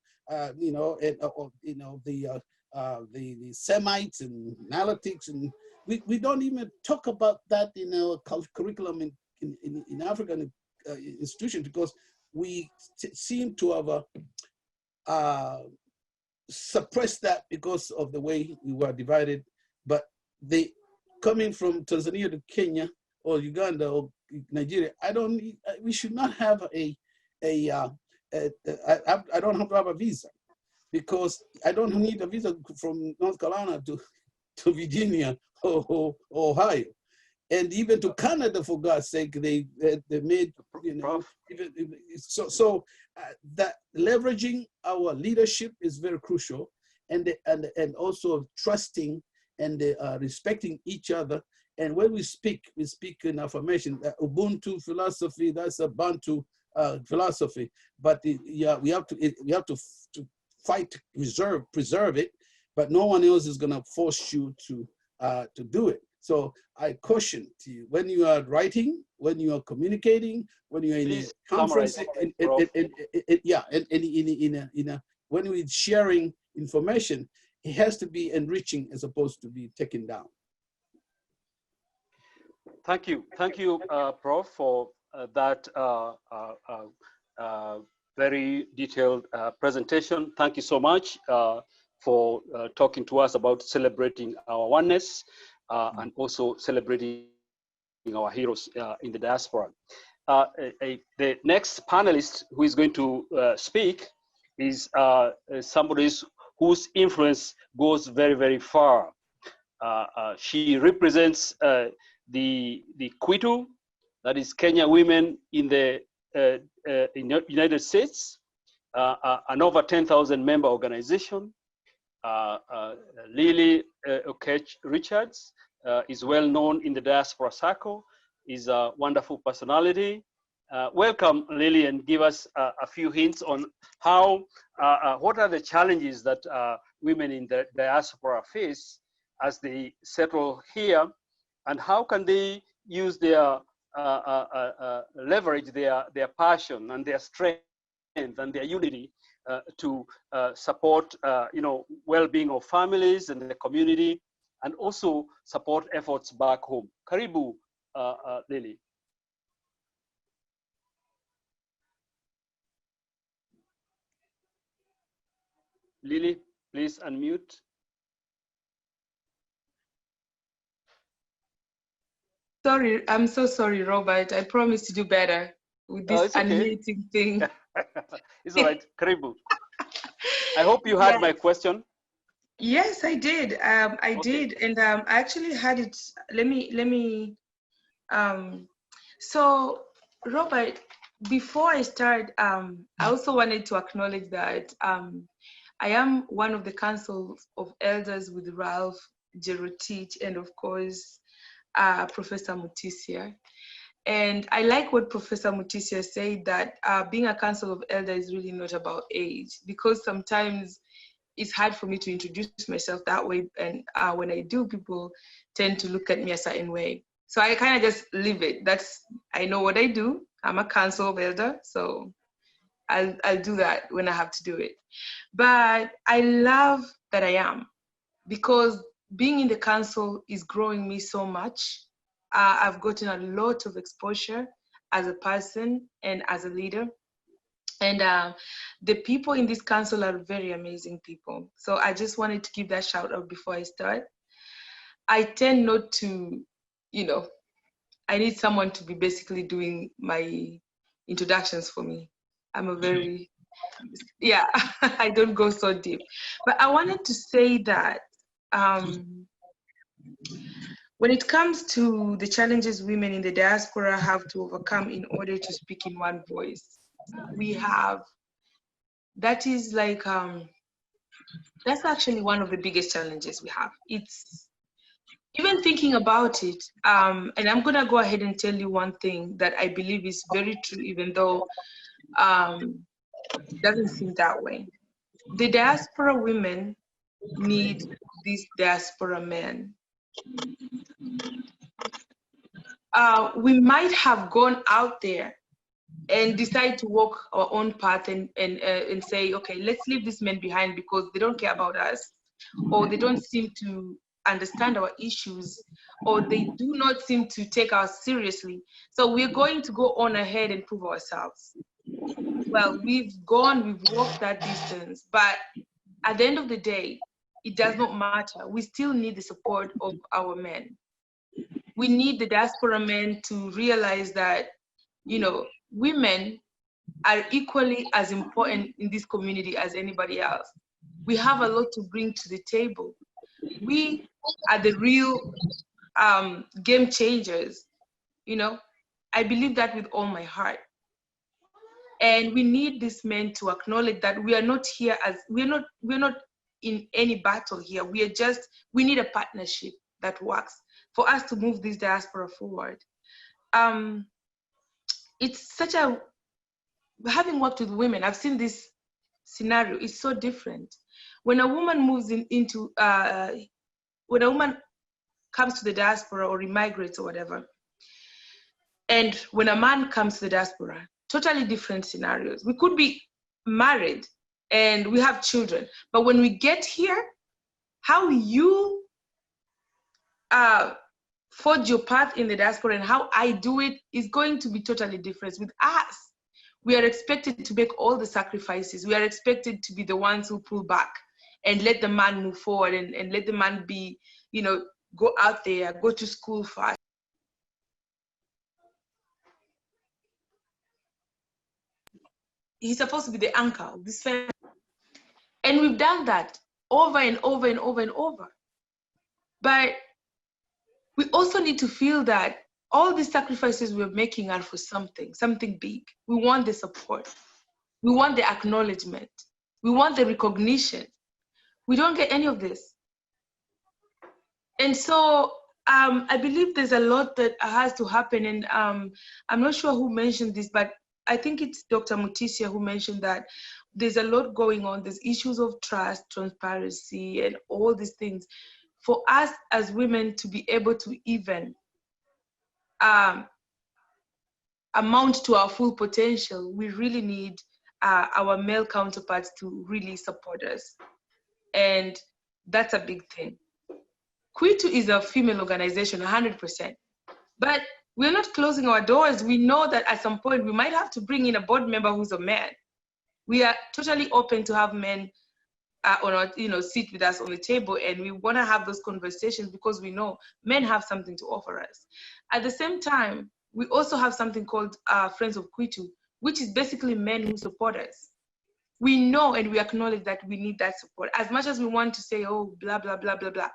the Semites and Nalatics, and we don't even talk about that in our curriculum in African institutions because we seem to have suppressed that because of the way we were divided. But coming from Tanzania to Kenya or Uganda or Nigeria, we should not have I don't have to have a visa because I don't need a visa from North Carolina to Virginia or Ohio. And even to Canada, for God's sake, they made, that leveraging our leadership is very crucial, and also trusting and respecting each other. And when we speak in affirmation. Ubuntu philosophy, that's a Bantu philosophy, but we have to fight to preserve it, but no one else is going to force you to do it. So I caution to you when you are writing, when you are communicating, when you are in a conference, when we're sharing information, it has to be enriching as opposed to be taken down. Thank you, Prof, for that very detailed presentation. Thank you so much for talking to us about celebrating our oneness. And also celebrating our heroes in the diaspora. The next panelist who is going to speak is somebody whose influence goes very, very far. She represents the Kwitu, that is Kenya women in the United States, an over 10,000 member organization. Lily Richards is well known in the diaspora circle, is a wonderful personality. Welcome, Lily, and give us a few hints on how, what are the challenges that women in the diaspora face as they settle here, and how can they use their, leverage their passion and their strength and their unity to support, well-being of families and the community, and also support efforts back home. Karibu, Lily. Lily, please unmute. Sorry, I'm so sorry, Robert. I promise to do better with this unmuting thing. It's all right, Karibu. I hope you heard my question. Yes, I did. I did, and I actually had it. Let me. So, Robert, before I start, I also wanted to acknowledge that I am one of the Council of Elders with Ralph Jerotich, and of course, Professor Mutisia. And I like what Professor Mutisia said, that being a Council of Elders is really not about age, because sometimes it's hard for me to introduce myself that way. And when I do, people tend to look at me a certain way. So I kind of just leave it. I know what I do. I'm a Council of Elder, so I'll do that when I have to do it. But I love that I am, because being in the council is growing me so much. I've gotten a lot of exposure as a person and as a leader. And the people in this council are very amazing people. So I just wanted to give that shout out before I start. I tend not to, you know, I need someone to be basically doing my introductions for me. I'm a very, yeah, I don't go so deep. But I wanted to say that when it comes to the challenges women in the diaspora have to overcome in order to speak in one voice, we have, that is like, that's actually one of the biggest challenges we have. It's, even thinking about it, and I'm gonna go ahead and tell you one thing that I believe is very true, even though it doesn't seem that way. The diaspora women need these diaspora men. We might have gone out there and decide to walk our own path and say, okay, let's leave these men behind because they don't care about us, or they don't seem to understand our issues, or they do not seem to take us seriously. So we're going to go on ahead and prove ourselves. Well, we've walked that distance, but at the end of the day, it does not matter. We still need the support of our men. We need the diaspora men to realize that, you know, women are equally as important in this community as anybody else. We have a lot to bring to the table. We are the real game changers, you know. I believe that with all my heart. And we need these men to acknowledge that we are not here as, we're not in any battle here. We need a partnership that works for us to move this diaspora forward. It's such a, having worked with women, I've seen this scenario. It's so different. When a woman moves when a woman comes to the diaspora or immigrates or whatever, and when a man comes to the diaspora, totally different scenarios. We could be married and we have children, but when we get here, how you forge your path in the diaspora and how I do it is going to be totally different. With us, we are expected to make all the sacrifices. We are expected to be the ones who pull back and let the man move forward and let the man be, you know, go out there, go to school fast. He's supposed to be the anchor of this family. And we've done that over and over and over and over. But we also need to feel that all the sacrifices we're making are for something big. We want the support. We want the acknowledgement. We want the recognition. We don't get any of this. And so I believe there's a lot that has to happen. And I'm not sure who mentioned this, but I think it's Dr. Mutisia who mentioned that there's a lot going on. There's issues of trust, transparency, and all these things. For us as women to be able to even amount to our full potential, we really need our male counterparts to really support us. And that's a big thing. Kwitu is a female organization, 100%. But we're not closing our doors. We know that at some point we might have to bring in a board member who's a man. We are totally open to have men sit with us on the table, and we want to have those conversations because we know men have something to offer us. At the same time, we also have something called Friends of Kwitu, which is basically men who support us. We know and we acknowledge that we need that support. As much as we want to say, oh, blah, blah, blah, blah, blah.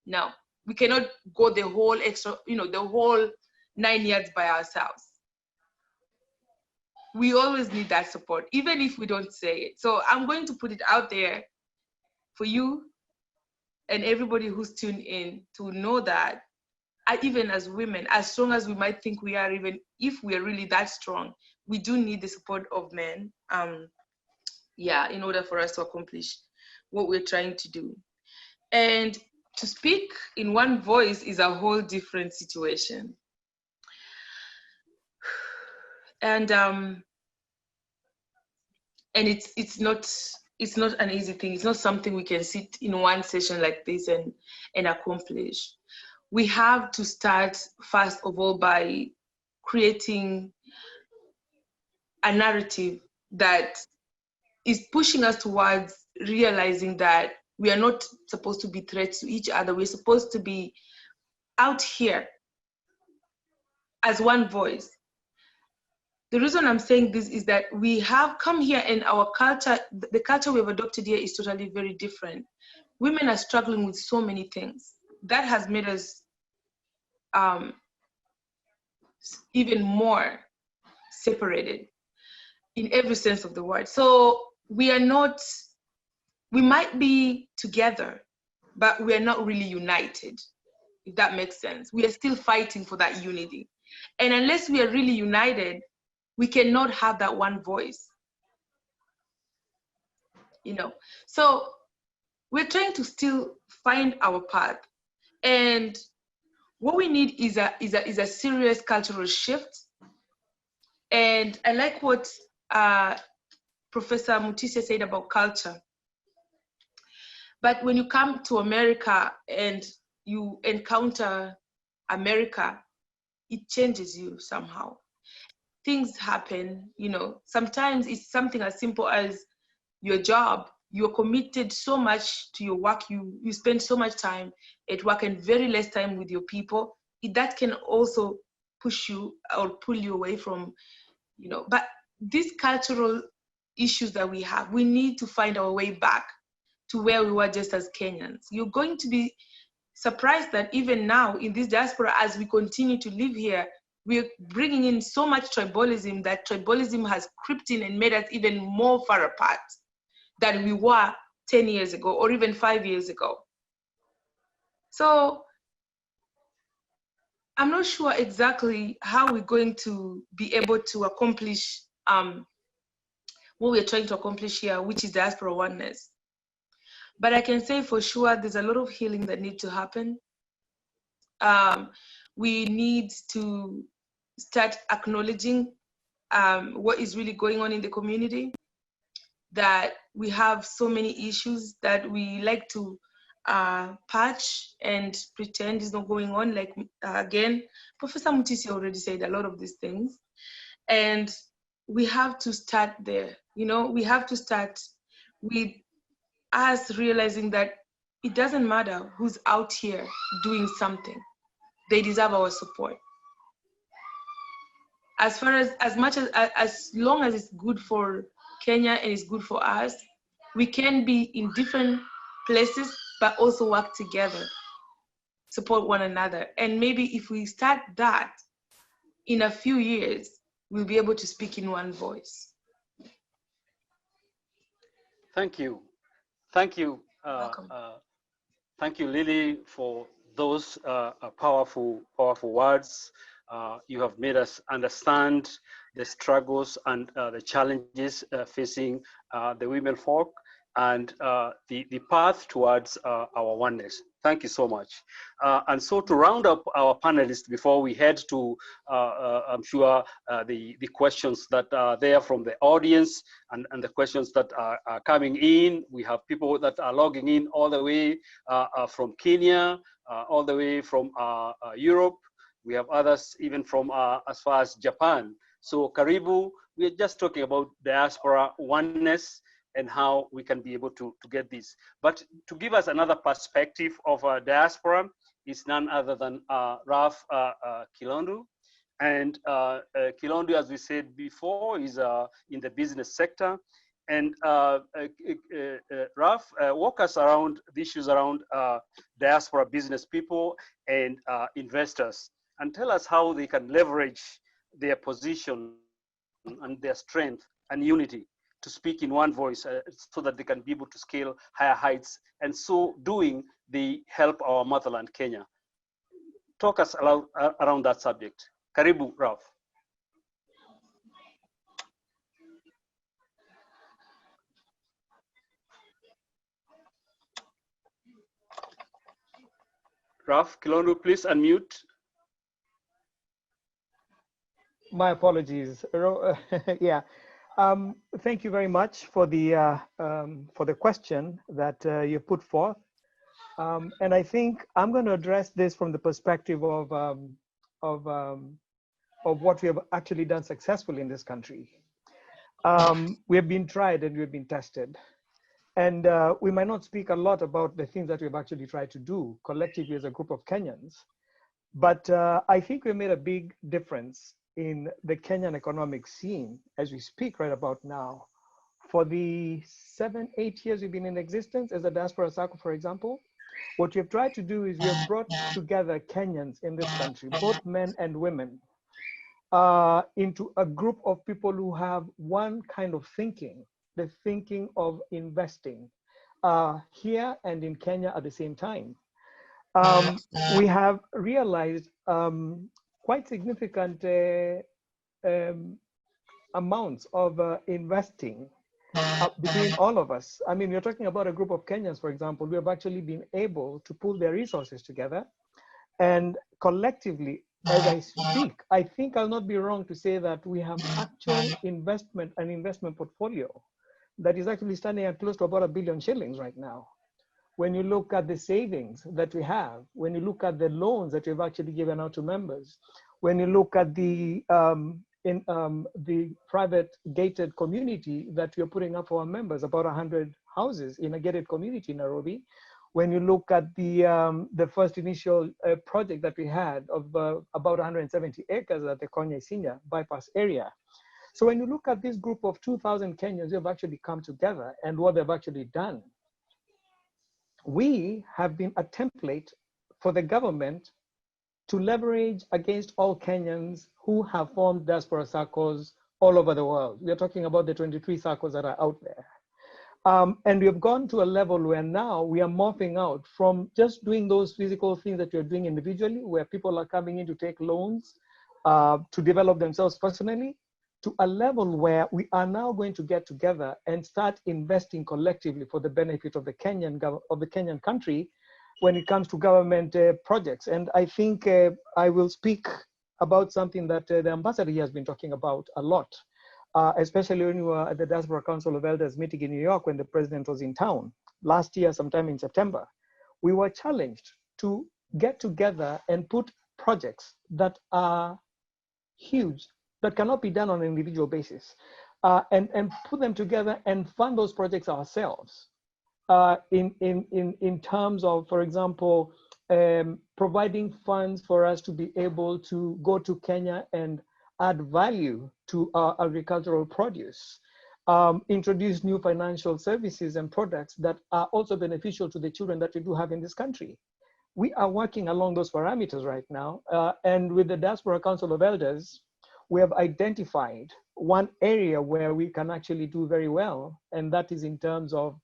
No, we cannot go the whole the whole 9 years by ourselves. We always need that support, even if we don't say it. So I'm going to put it out there for you and everybody who's tuned in to know that even as women, as strong as we might think we are, even if we are really that strong, we do need the support of men, in order for us to accomplish what we're trying to do. And to speak in one voice is a whole different situation. And it's not an easy thing. It's not something we can sit in one session like this and accomplish. We have to start first of all by creating a narrative that is pushing us towards realizing that we are not supposed to be threats to each other. We're supposed to be out here as one voice. The reason I'm saying this is that we have come here and our culture, the culture we've adopted here is totally very different. Women are struggling with so many things. That has made us even more separated in every sense of the word. So we are not, we might be together, but we are not really united, if that makes sense. We are still fighting for that unity. And unless we are really united, we cannot have that one voice, you know? So we're trying to still find our path. And what we need is a serious cultural shift. And I like what Professor Mutisia said about culture. But when you come to America and you encounter America, it changes you somehow. Things happen, you know. Sometimes it's something as simple as your job. You're committed so much to your work. You spend so much time at work and very less time with your people. That can also push you or pull you away from, you know. But these cultural issues that we have, we need to find our way back to where we were just as Kenyans. You're going to be surprised that even now in this diaspora, as we continue to live here, we're bringing in so much tribalism that tribalism has crept in and made us even more far apart than we were 10 years ago or even 5 years ago. So I'm not sure exactly how we're going to be able to accomplish what we're trying to accomplish here, which is diaspora oneness. But I can say for sure there's a lot of healing that needs to happen. We need to start acknowledging what is really going on in the community, that we have so many issues that we like to patch and pretend is not going on. Like, again, Professor Mutisia already said a lot of these things. And we have to start there. You know, we have to start with us realizing that it doesn't matter who's out here doing something. They deserve our support. As long as it's good for Kenya and it's good for us, we can be in different places, but also work together, support one another. And maybe if we start that, in a few years, we'll be able to speak in one voice. Thank you. Thank you. Welcome. Thank you, Lily, for those powerful words. You have made us understand the struggles and the challenges facing the women folk and the path towards our oneness. Thank you so much. And so to round up our panelists before we head to, I'm sure, the questions that are there from the audience and the questions that are coming in. We have people that are logging in all the way from Kenya, all the way from Europe. We have others even from as far as Japan. So Karibu, we're just talking about diaspora oneness and how we can be able to get this. But to give us another perspective of diaspora is none other than Ralph Kilondu. And Kilondu, as we said before, is in the business sector. And Ralph, walk us around the issues around diaspora business people and investors, and tell us how they can leverage their position and their strength and unity to speak in one voice so that they can be able to scale higher heights, and so doing, they help our motherland, Kenya. Talk us around that subject. Karibu, Ralph. Ralph Kilondu, please unmute. My apologies. Yeah. Thank you very much for the question that you put forth. And I think I'm going to address this from the perspective of what we have actually done successfully in this country. We have been tried and we have been tested. And we might not speak a lot about the things that we've actually tried to do collectively as a group of Kenyans, but I think we made a big difference in the Kenyan economic scene as we speak right about now. For the 7-8 years we've been in existence as a Diaspora Circle, for example, what we have tried to do is we have brought together Kenyans in this country, both men and women, into a group of people who have one kind of thinking, the thinking of investing here and in Kenya at the same time. We have realized quite significant amounts of investing between all of us. I mean, we're talking about a group of Kenyans, for example, who have actually been able to pool their resources together and collectively, as I speak, I think I'll not be wrong to say that we have actual investment, an investment portfolio that is actually standing at close to about 1 billion shillings right now. When you look at the savings that we have, when you look at the loans that we've actually given out to members, when you look at the private gated community that we're putting up for our members, about 100 houses in a gated community in Nairobi. When you look at the first initial project that we had of about 170 acres at the Konya Senior bypass area. So when you look at this group of 2,000 Kenyans who have actually come together and what they've actually done, we have been a template for the government to leverage against all Kenyans who have formed diaspora circles all over the world. We're talking about the 23 circles that are out there. And we have gone to a level where now we are morphing out from just doing those physical things that we're doing individually, where people are coming in to take loans to develop themselves personally, to a level where we are now going to get together and start investing collectively for the benefit of the Kenyan country when it comes to government projects. And I think I will speak about something that the ambassador here has been talking about a lot, especially when we were at the Diaspora Council of Elders meeting in New York when the president was in town last year, sometime in September. We were challenged to get together and put projects that are huge, that cannot be done on an individual basis, and put them together and fund those projects ourselves. In terms of, for example, providing funds for us to be able to go to Kenya and add value to our agricultural produce, introduce new financial services and products that are also beneficial to the children that we do have in this country. We are working along those parameters right now. And with the Diaspora Council of Elders, we have identified one area where we can actually do very well, and that is in terms of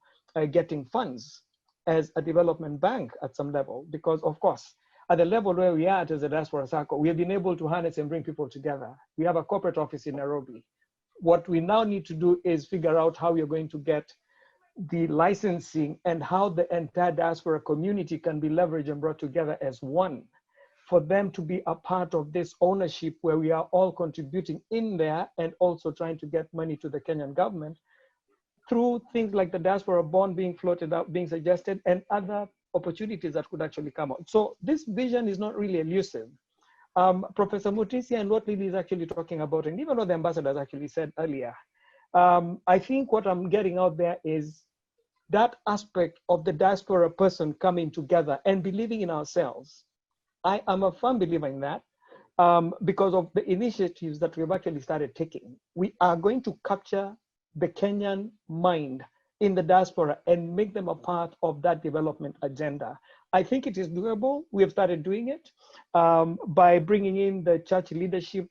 getting funds as a development bank at some level, because of course, at the level where we are as a Diaspora Circle, we have been able to harness and bring people together. We have a corporate office in Nairobi. What we now need to do is figure out how we are going to get the licensing and how the entire diaspora community can be leveraged and brought together as one, for them to be a part of this ownership where we are all contributing in there and also trying to get money to the Kenyan government through things like the diaspora bond being floated out, being suggested, and other opportunities that could actually come out. So this vision is not really elusive. Professor Mutisia and what Lily is actually talking about, and even what the ambassador has actually said earlier, I think what I'm getting out there is that aspect of the diaspora person coming together and believing in ourselves. I am a firm believer in that because of the initiatives that we've actually started taking. We are going to capture the Kenyan mind in the diaspora and make them a part of that development agenda. I think it is doable. We have started doing it by bringing in the church leadership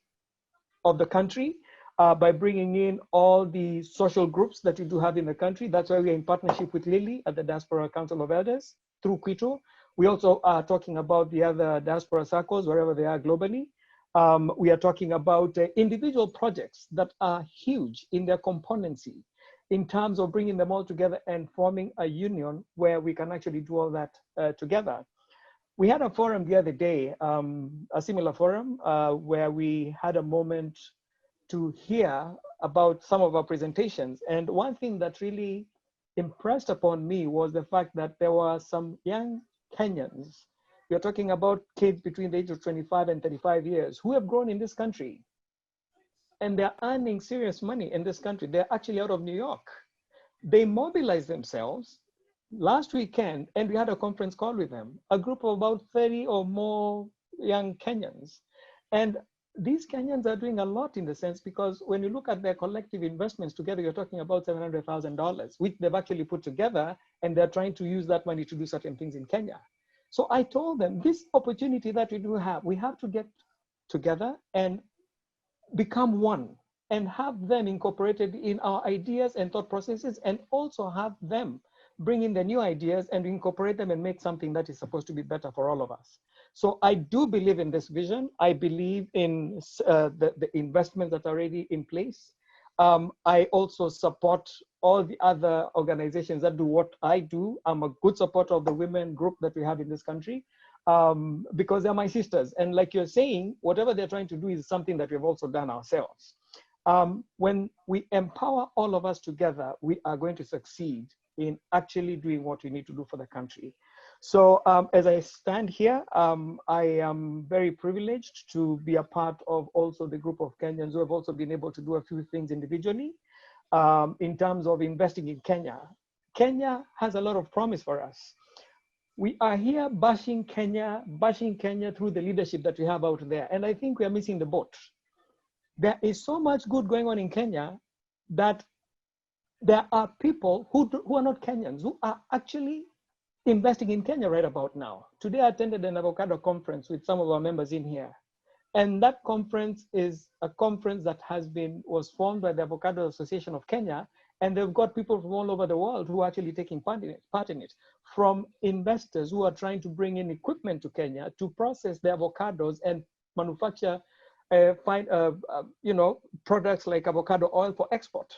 of the country, by bringing in all the social groups that we do have in the country. That's why we're in partnership with Lily at the Diaspora Council of Elders through Quito. We also are talking about the other diaspora circles, wherever they are globally. We are talking about individual projects that are huge in their componency in terms of bringing them all together and forming a union where we can actually do all that together. We had a forum the other day, a similar forum, where we had a moment to hear about some of our presentations. And one thing that really impressed upon me was the fact that there were some young Kenyans, we are talking about kids between the age of 25 and 35 years, who have grown in this country. and they're earning serious money in this country. They're actually out of New York. They mobilized themselves last weekend, and we had a conference call with them, a group of about 30 or more young Kenyans. And these Kenyans are doing a lot in the sense, because when you look at their collective investments together, you're talking about $700,000, which they've actually put together, and they're trying to use that money to do certain things in Kenya. So I told them, this opportunity that we do have, we have to get together and become one, and have them incorporated in our ideas and thought processes, and also have them bring in the new ideas and incorporate them and make something that is supposed to be better for all of us. So I do believe in this vision. I believe in the investments that are already in place. I also support all the other organizations that do what I do. I'm a good supporter of the women group that we have in this country, because they're my sisters. And like you're saying, whatever they're trying to do is something that we've also done ourselves. When we empower all of us together, we are going to succeed in actually doing what we need to do for the country. So as I stand here, I am very privileged to be a part of also the group of Kenyans who have also been able to do a few things individually in terms of investing in Kenya. Kenya has a lot of promise for us. We are here bashing Kenya through the leadership that we have out there. And I think we are missing the boat. There is so much good going on in Kenya that there are people who are not Kenyans who are actually investing in Kenya right about now. Today I attended an avocado conference with some of our members in here. And that conference is a conference that was formed by the Avocado Association of Kenya. And they've got people from all over the world who are actually taking part in it, from investors who are trying to bring in equipment to Kenya to process the avocados and manufacture products like avocado oil for export.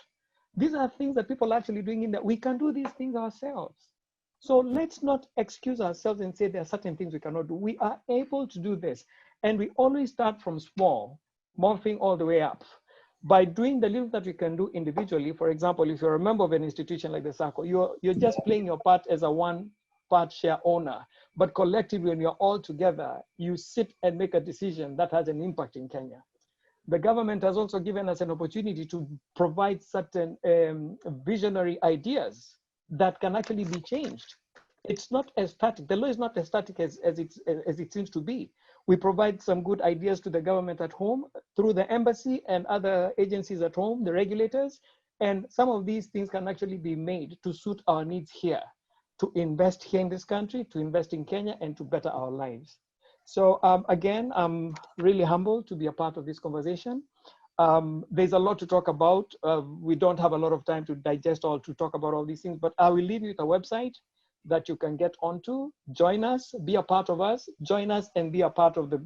These are things that people are actually doing in that. We can do these things ourselves. So let's not excuse ourselves and say there are certain things we cannot do. We are able to do this. And we always start from small, morphing all the way up. By doing the little that we can do individually, for example, if you're a member of an institution like the SACCO, you're just playing your part as a one-part share owner. But collectively, when you're all together, you sit and make a decision that has an impact in Kenya. The government has also given us an opportunity to provide certain visionary ideas that can actually be changed. It's not as static. The law is not as static as it seems to be. We provide some good ideas to the government at home through the embassy and other agencies at home, the regulators, and some of these things can actually be made to suit our needs here, to invest here in this country, to invest in Kenya, and to better our lives. So again, I'm really humbled to be a part of this conversation. There's a lot to talk about. We don't have a lot of time to digest all, to talk about all these things, but I will leave you with a website that you can get onto. Join us, be a part of us, join us and be a part of the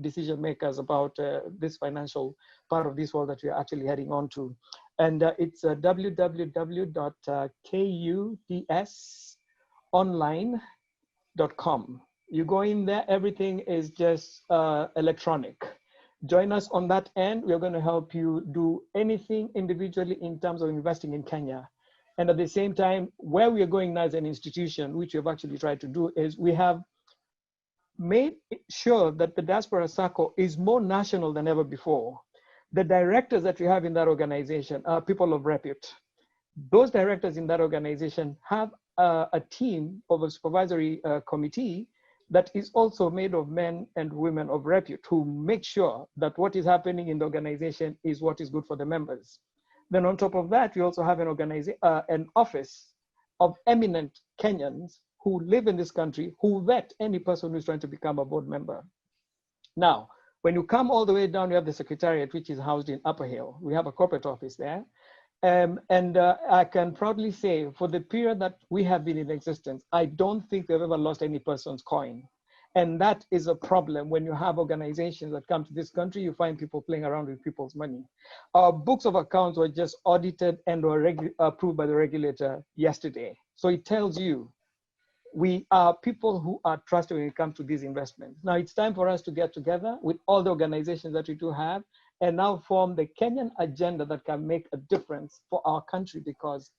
decision makers about this financial part of this world that we are actually heading on to. And it's www.kudsonline.com. You go in there, everything is just electronic. Join us on that end. We're going to help you do anything individually in terms of investing in Kenya. And at the same time, where we are going now as an institution, which we've actually tried to do, is we have made sure that the Diaspora SACCO is more national than ever before. The directors that we have in that organization are people of repute. Those directors in that organization have a team of a supervisory committee that is also made of men and women of repute who make sure that what is happening in the organization is what is good for the members. Then on top of that, we also have an office of eminent Kenyans who live in this country who vet any person who's trying to become a board member. Now, when you come all the way down, you have the secretariat, which is housed in Upper Hill. We have a corporate office there. I can proudly say, for the period that we have been in existence, I don't think we've ever lost any person's coin. And that is a problem when you have organizations that come to this country, you find people playing around with people's money. Our books of accounts were just audited and were approved by the regulator yesterday. So it tells you we are people who are trusted when it comes to these investments. Now it's time for us to get together with all the organizations that we do have and now form the Kenyan agenda that can make a difference for our country, because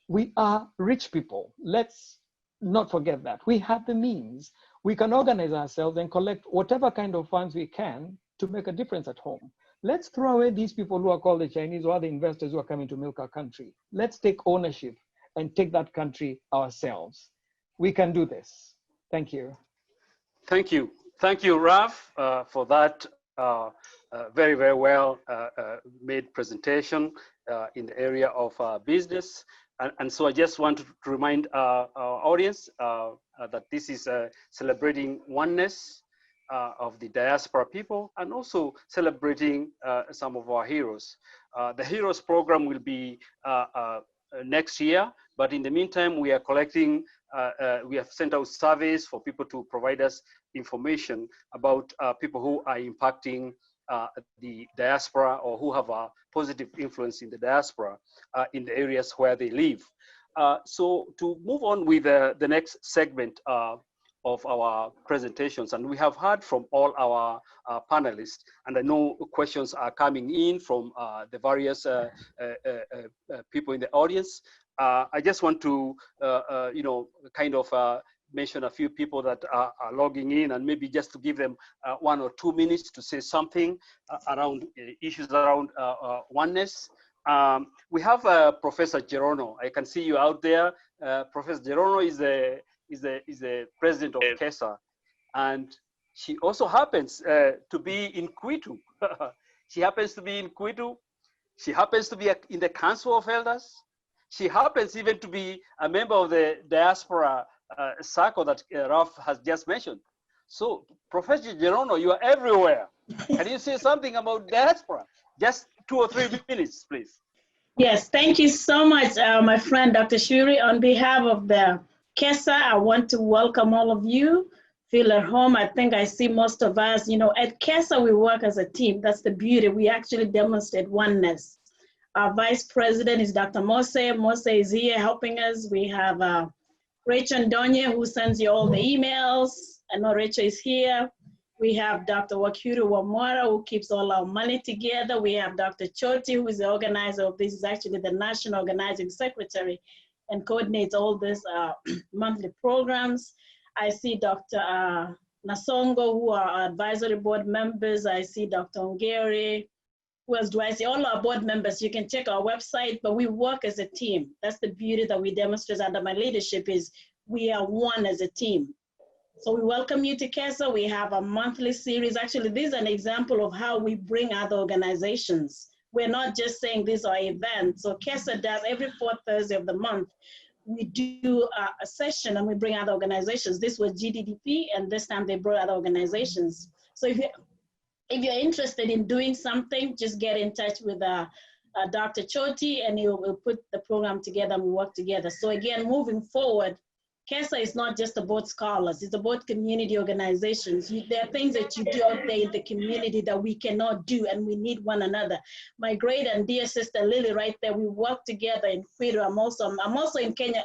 we are rich people. Let's not forget that. We have the means. We can organize ourselves and collect whatever kind of funds we can to make a difference at home. let's throw away these people who are called the Chinese or other investors who are coming to milk our country. Let's take ownership and take that country ourselves. We can do this. Thank you. Thank you. Thank you, Raf, for that very, very well made presentation in the area of business. And so I just want to remind our audience that this is celebrating oneness of the diaspora people, and also celebrating some of our heroes. The Heroes program will be next year, but in the meantime, we are collecting, we have sent out surveys for people to provide us information about people who are impacting the diaspora, or who have a positive influence in the diaspora in the areas where they live. So to move on with the next segment of our presentations, and we have heard from all our panelists, and I know questions are coming in from the various people in the audience. I just want to, you know, kind of mention a few people that are logging in, and maybe just to give them 1 or 2 minutes to say something around issues around oneness. We have Professor Gerono. I can see you out there. Professor Gerono is the president of KESSA, and she also happens to be in Kwitu. She happens to be in Kwitu. She happens to be in the Council of Elders. She happens even to be a member of the Diaspora circle that Ralph has just mentioned. So, Professor Gerono, you are everywhere. Can you say something about diaspora? Just 2 or 3 minutes, please. Yes, thank you so much, my friend, Dr. Shuri. On behalf of the KESSA, I want to welcome all of you. Feel at home. I think I see most of us, you know, at KESSA, we work as a team. That's the beauty. We actually demonstrate oneness. Our vice president is Dr. Mose. Mose is here helping us. We have Rachel Ndonye, who sends you all the emails. I know Rachel is here. We have Dr. Wakuru Wamwara, who keeps all our money together. We have Dr. Choti, who is the organizer of this, is actually the national organizing secretary and coordinates all these monthly programs. I see Dr. Nasongo, who are our advisory board members. I see Dr. Ongeri. Who else do I see? All our board members. You can check our website, but we work as a team. That's the beauty that we demonstrate under my leadership, is we are one as a team. So we welcome you to KESSA. We have a monthly series. Actually, this is an example of how we bring other organizations. We're not just saying these are events. So KESSA does every 4th Thursday of the month. We do a session and we bring other organizations. This was GDDP, and this time they brought other organizations. So if you're interested in doing something, just get in touch with Dr. Choti, and he will put the program together and we work together. So again, moving forward, KESSA is not just about scholars, it's about community organizations. There are things that you do out there in the community that we cannot do, and we need one another. My great and dear sister Lily right there, we work together in Kwitu. I'm also in Kenya,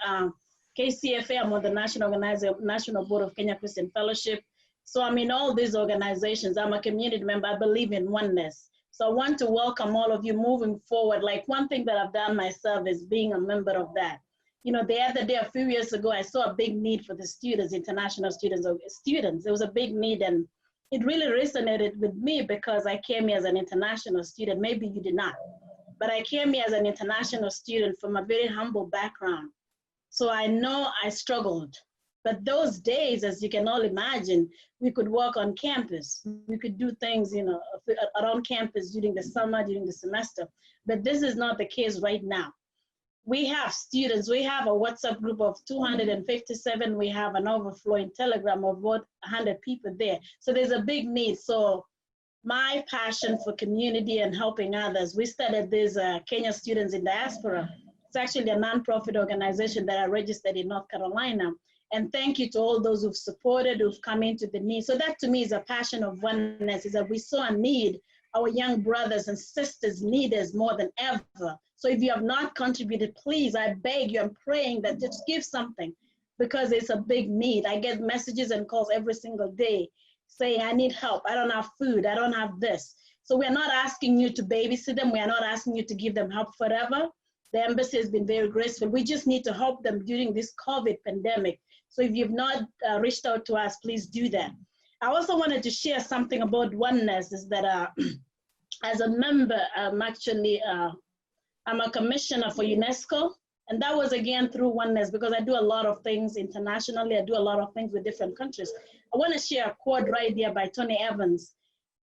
KCFA, I'm on the National Board of Kenya Christian Fellowship. So I'm in all these organizations. I'm a community member. I believe in oneness. So I want to welcome all of you moving forward. Like, one thing that I've done myself is being a member of that. You know, the other day, a few years ago, I saw a big need for the students, international students. There was a big need, and it really resonated with me because I came here as an international student. Maybe you did not, but I came here as an international student from a very humble background. So I know I struggled. But those days, as you can all imagine, we could work on campus. We could do things, you know, around campus during the summer, during the semester. But this is not the case right now. We have students. We have a WhatsApp group of 257. We have an overflow in Telegram of about 100 people there. So there's a big need. So my passion for community and helping others, we started this Kenya Students in Diaspora. It's actually a nonprofit organization that I registered in North Carolina. And thank you to all those who've supported, who've come into the need. So that to me is a passion of oneness, is that we saw a need. Our young brothers and sisters need us more than ever. So if you have not contributed, please, I beg you, I'm praying that just give something, because it's a big need. I get messages and calls every single day saying, I need help. I don't have food. I don't have this. So we're not asking you to babysit them. We are not asking you to give them help forever. The embassy has been very graceful. We just need to help them during this COVID pandemic. So if you've not reached out to us, please do that. I also wanted to share something about oneness, is that as a member, I'm a commissioner for UNESCO. And that was again through Oneness, because I do a lot of things internationally. I do a lot of things with different countries. I want to share a quote right there by Tony Evans.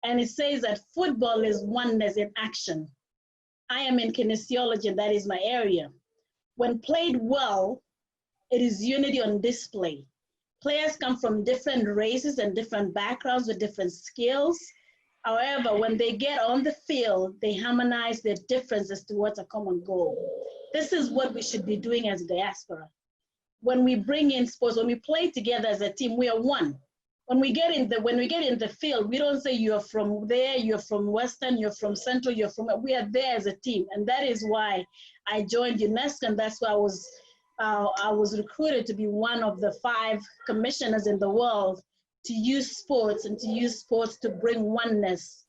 And it says that football is oneness in action. I am in kinesiology, and that is my area. When played well, it is unity on display. Players come from different races and different backgrounds with different skills. However, when they get on the field, they harmonize their differences towards a common goal. This is what we should be doing as diaspora. When we bring in sports, when we play together as a team, we are one. When we get in the field, we don't say you're from there, you're from Western, you're from Central, you're from, we are there as a team. And that is why I joined UNESCO, and that's why I was recruited to be one of the 5 commissioners in the world to use sports and to use sports to bring oneness,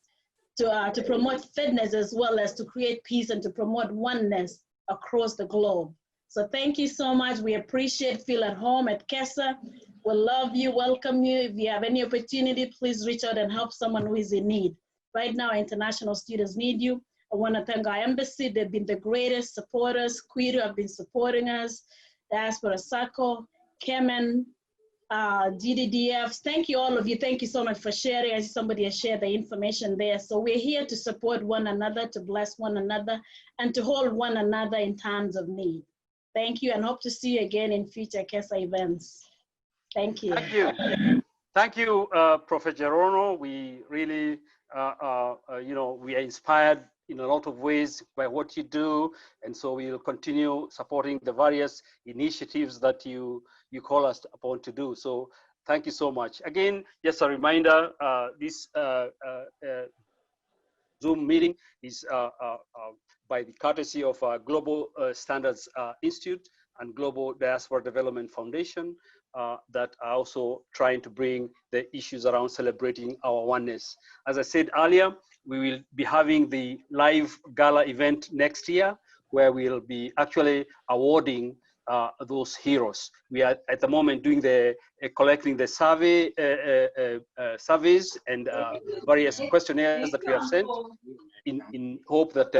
to promote fitness, as well as to create peace and to promote oneness across the globe. So thank you so much. We appreciate Feel at Home at KESSA. We love you, welcome you. If you have any opportunity, please reach out and help someone who is in need. Right now, international students need you. I want to thank our embassy. They've been the greatest supporters. Quito have been supporting us. Diaspora Sacco, Kenyan, GDDFs. Thank you, all of you. Thank you so much for sharing. I see somebody has shared the information there. So we're here to support one another, to bless one another, and to hold one another in times of need. Thank you, and hope to see you again in future KESSA events. Thank you. Thank you. Thank you, Professor Gerono. We really, we are inspired in a lot of ways by what you do. And so we will continue supporting the various initiatives that you call us upon to do. So thank you so much. Again, just a reminder, this Zoom meeting is by the courtesy of Global Standards Institute and Global Diaspora Development Foundation that are also trying to bring the issues around celebrating our oneness. As I said earlier, we will be having the live gala event next year, where we'll be actually awarding those heroes. We are at the moment doing the collecting the surveys and various questionnaires that we have sent in hope that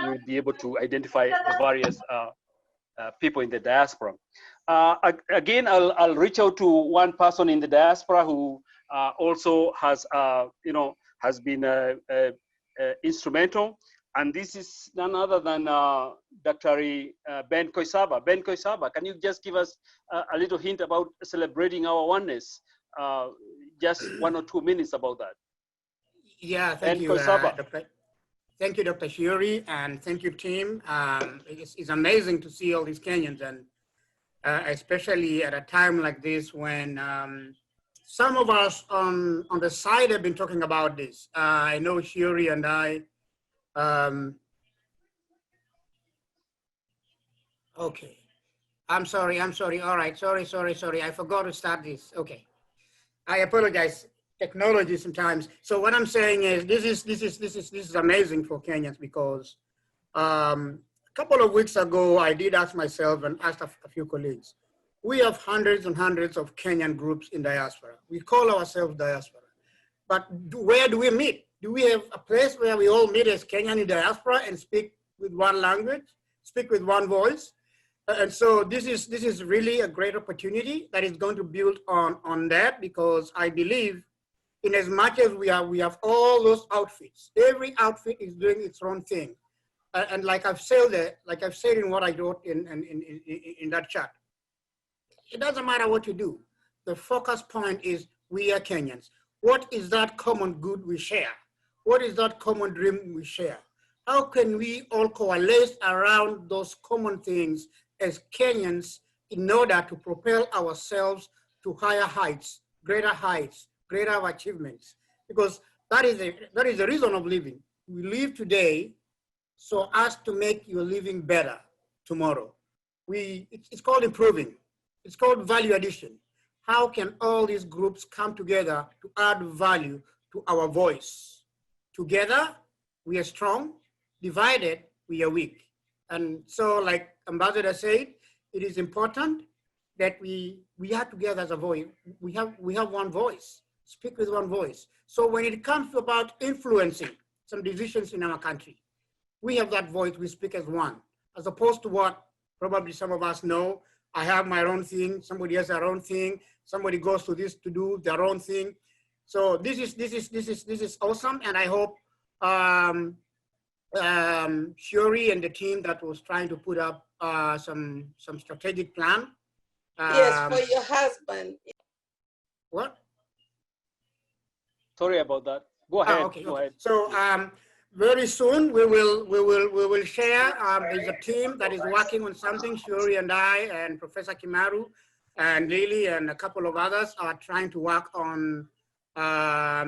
we'll be able to identify the various people in the diaspora. Again, I'll reach out to one person in the diaspora who also has, has been instrumental. And this is none other than Dr. Ben Koisaba. Ben Koisaba, can you just give us a little hint about celebrating our oneness? Just 1 or 2 minutes about that. Yeah, thank you, Dr. Thank you, Dr. Shiori, and thank you, team. It's amazing to see all these Kenyans, and especially at a time like this when some of us on the side have been talking about this. I know Shiori and I, okay. I'm sorry. All right, sorry. I forgot to start this. Okay. I apologize. Technology sometimes. So what I'm saying is this is amazing for Kenyans, because a couple of weeks ago, I did ask myself and asked a few colleagues. We have hundreds and hundreds of Kenyan groups in diaspora. We call ourselves diaspora. But where do we meet? Do we have a place where we all meet as Kenyan in diaspora and speak with one language, speak with one voice? And so this is really a great opportunity that is going to build on that, because I believe in as much as we have all those outfits, every outfit is doing its own thing. And like I've said in what I wrote in that chat, it doesn't matter what you do. The focus point is we are Kenyans. What is that common good we share? What is that common dream we share? How can we all coalesce around those common things as Kenyans in order to propel ourselves to higher heights, greater achievements? Because that is the reason of living. We live today so as to make your living better tomorrow. It's called improving. It's called value addition. How can all these groups come together to add value to our voice? Together, we are strong. Divided, we are weak. And so, like Ambassador said, it is important that we are together as a voice. We have one voice. Speak with one voice. So when it comes about influencing, some decisions in our country. We have that voice, we speak as one, as opposed to what probably some of us know. I have my own thing, somebody has their own thing, somebody goes to this to do their own thing. So this is awesome, and I hope Shuri and the team that was trying to put up some strategic plan. Yes, for your husband. What? Sorry about that. Go ahead. Okay. Go ahead. So very soon we will share. There's a team that is working on something. Shuri and I and Professor Kimaru and Lily and a couple of others are trying to work on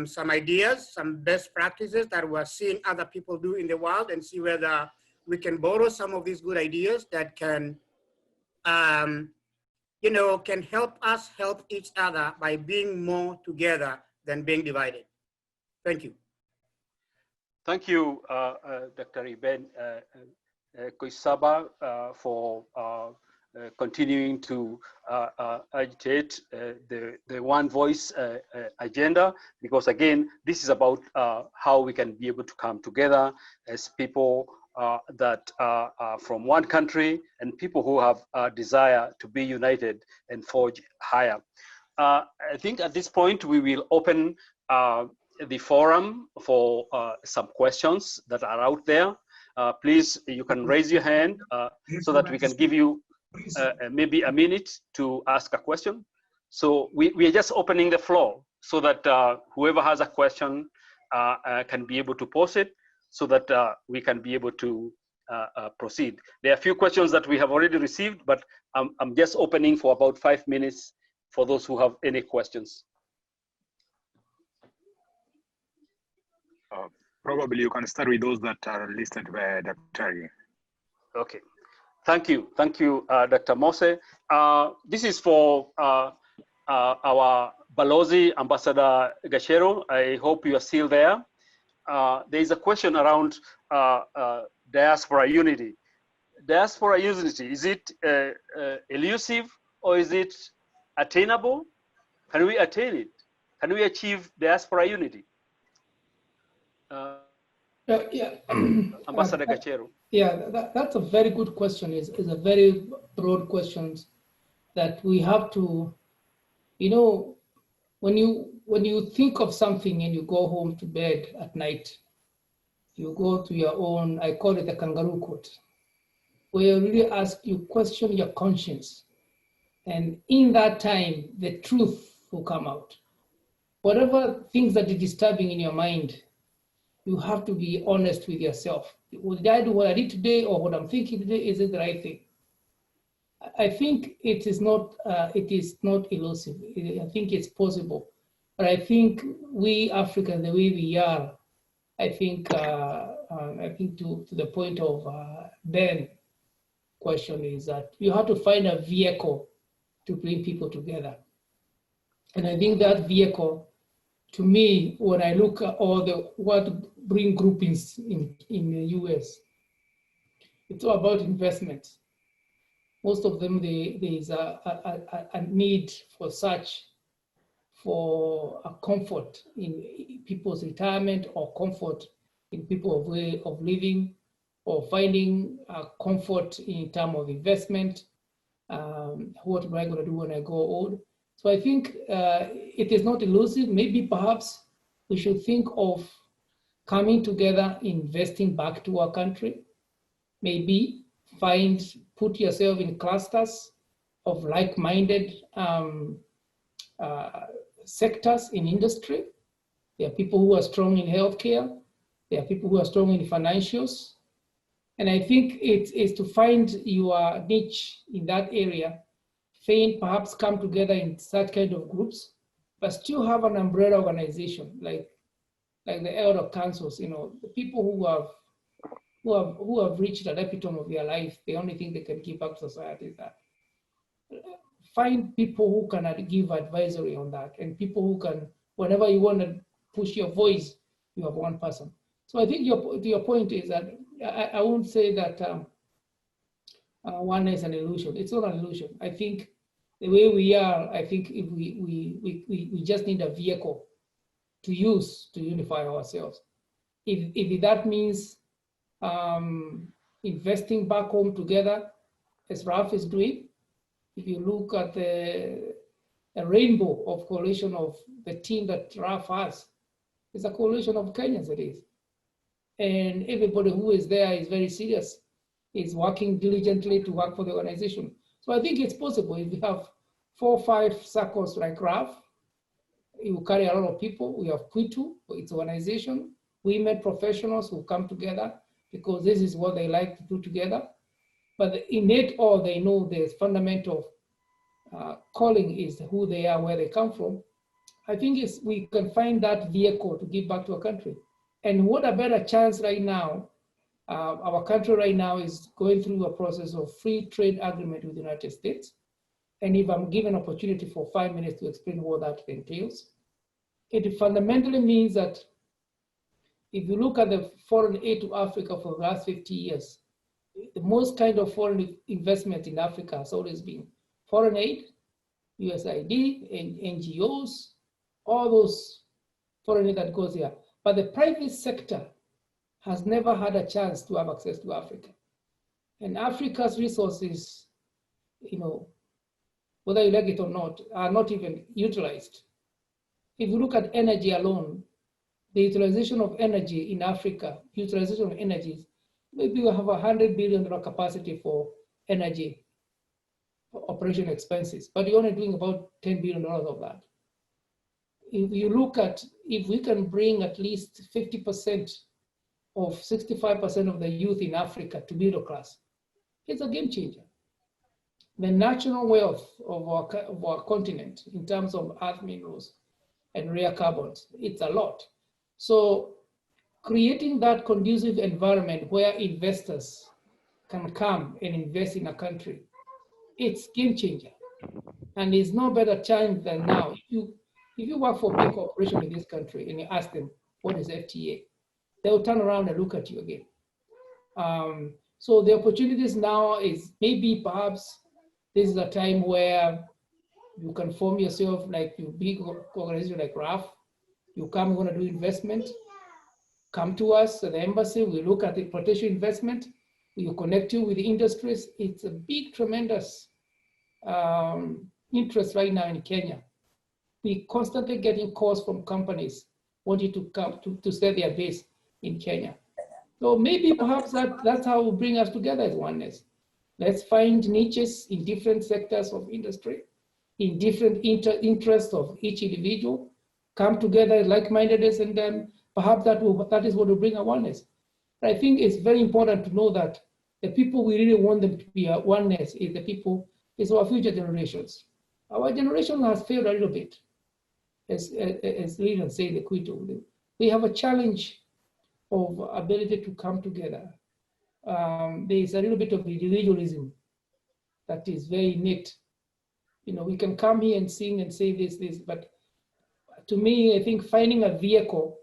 some ideas, some best practices that we're seeing other people do in the world, and see whether we can borrow some of these good ideas that can, you know, can help us help each other by being more together than being divided. Thank you. Thank you, Dr. Iben Koisaba, for continuing to agitate the one voice agenda, because again, this is about how we can be able to come together as people that are from one country and people who have a desire to be united and forge higher. I think at this point we will open the forum for some questions that are out there. Please, you can raise your hand so that we can give you maybe a minute to ask a question. So we are just opening the floor so that whoever has a question can be able to pose it, so that we can be able to proceed. There are a few questions that we have already received, but I'm just opening for about 5 minutes for those who have any questions. Probably you can start with those that are listed by Dr. Okay, thank you, Dr. Mose. This is for our Balozi Ambassador Gachero. I hope you are still there. There is a question around diaspora unity. Diaspora unity, is it elusive or is it attainable? Can we attain it? Can we achieve diaspora unity? Ambassador Gachero. Yeah, that's a very good question. It's a very broad question that we have to, you know, when you think of something and you go home to bed at night, you go to your own, I call it the kangaroo court, where you really question your conscience. And in that time, the truth will come out. Whatever things that are disturbing in your mind, you have to be honest with yourself. Did I do what I did today, or what I'm thinking today, is it the right thing? I think it is not elusive. I think it's possible. But I think we Africans, the way we are, I think to the point of Ben's question is that you have to find a vehicle to bring people together. And I think that vehicle, to me, when I look at all what bring groupings in the US, it's all about investment. Most of them, there is a need for a comfort in people's retirement, or comfort in people's way of living, or finding a comfort in terms of investment. What am I going to do when I go old? So I think it is not elusive. Maybe perhaps we should think of coming together, investing back to our country. Maybe put yourself in clusters of like-minded sectors in industry. There are people who are strong in healthcare. There are people who are strong in financials. And I think it is to find your niche in that area, perhaps come together in such kind of groups, but still have an umbrella organization like the elder councils. You know, the people who have reached the epitome of their life, the only thing they can give back to society is that. Find people who can give advisory on that, and people who can, whenever you want to push your voice, you have one person. So I think your point is that I won't say that one is an illusion. It's not an illusion. I think the way we are, I think if we just need a vehicle to use to unify ourselves. If that means investing back home together, as Ralph is doing, if you look at the rainbow of coalition of the team that Ralph has, it's a coalition of Kenyans, it is. And everybody who is there is very serious, is working diligently to work for the organization. So I think it's possible if we have 4 or 5 circles like Ralph, you carry a lot of people. We have Kwitu, its organization, women professionals who come together because this is what they like to do together. But in it all, they know the fundamental calling is who they are, where they come from. I think we can find that vehicle to give back to our country. And what a better chance right now. Our country right now is going through a process of free trade agreement with the United States. And if I'm given opportunity for 5 minutes to explain what that entails, it fundamentally means that if you look at the foreign aid to Africa for the last 50 years, the most kind of foreign investment in Africa has always been foreign aid, USAID, and NGOs, all those foreign aid that goes there. But the private sector has never had a chance to have access to Africa. And Africa's resources, whether you like it or not, are not even utilized. If you look at energy alone, the utilization of energy in Africa, utilization of energy, maybe we have $100 billion capacity for energy operation expenses, but you're only doing about $10 billion of that. If you look at, if we can bring at least 50% of 65% of the youth in Africa to middle class, it's a game changer. The national wealth of our continent in terms of earth minerals and rare carbons, it's a lot. So creating that conducive environment where investors can come and invest in a country, it's game changer. And there's no better time than now. If you work for a big corporation in this country and you ask them, what is FTA? They'll turn around and look at you again. So the opportunities now is maybe perhaps this is a time where you can form yourself like a big organization like RAF. You come, want to do investment, come to us at the embassy, we look at the potential investment, we connect you with the industries. It's a big, tremendous interest right now in Kenya. We constantly getting calls from companies wanting to come to set their base in Kenya. So maybe perhaps that's how we bring us together as oneness. Let's find niches in different sectors of industry, in different interests of each individual, come together like-mindedness, and then perhaps that is what will bring a oneness. But I think it's very important to know that the people we really want them to be a oneness is the people, is our future generations. Our generation has failed a little bit, as Leland said, the Kwitu. We have a challenge of ability to come together. There is a little bit of individualism that is very innate. We can come here and sing and say this, but to me, I think finding a vehicle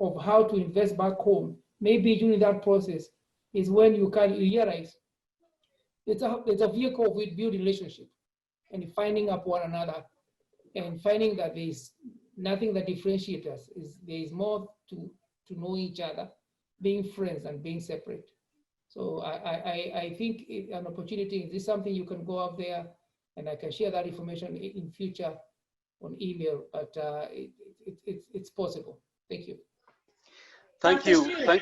of how to invest back home, maybe during that process, is when you realize it's a vehicle with build relationship and finding up one another and finding that there's nothing that differentiates us. There is more to know each other, being friends and being separate. So I think an opportunity, is this something you can go out there, and I can share that information in future on email, but it's possible. Thank you. Thank you.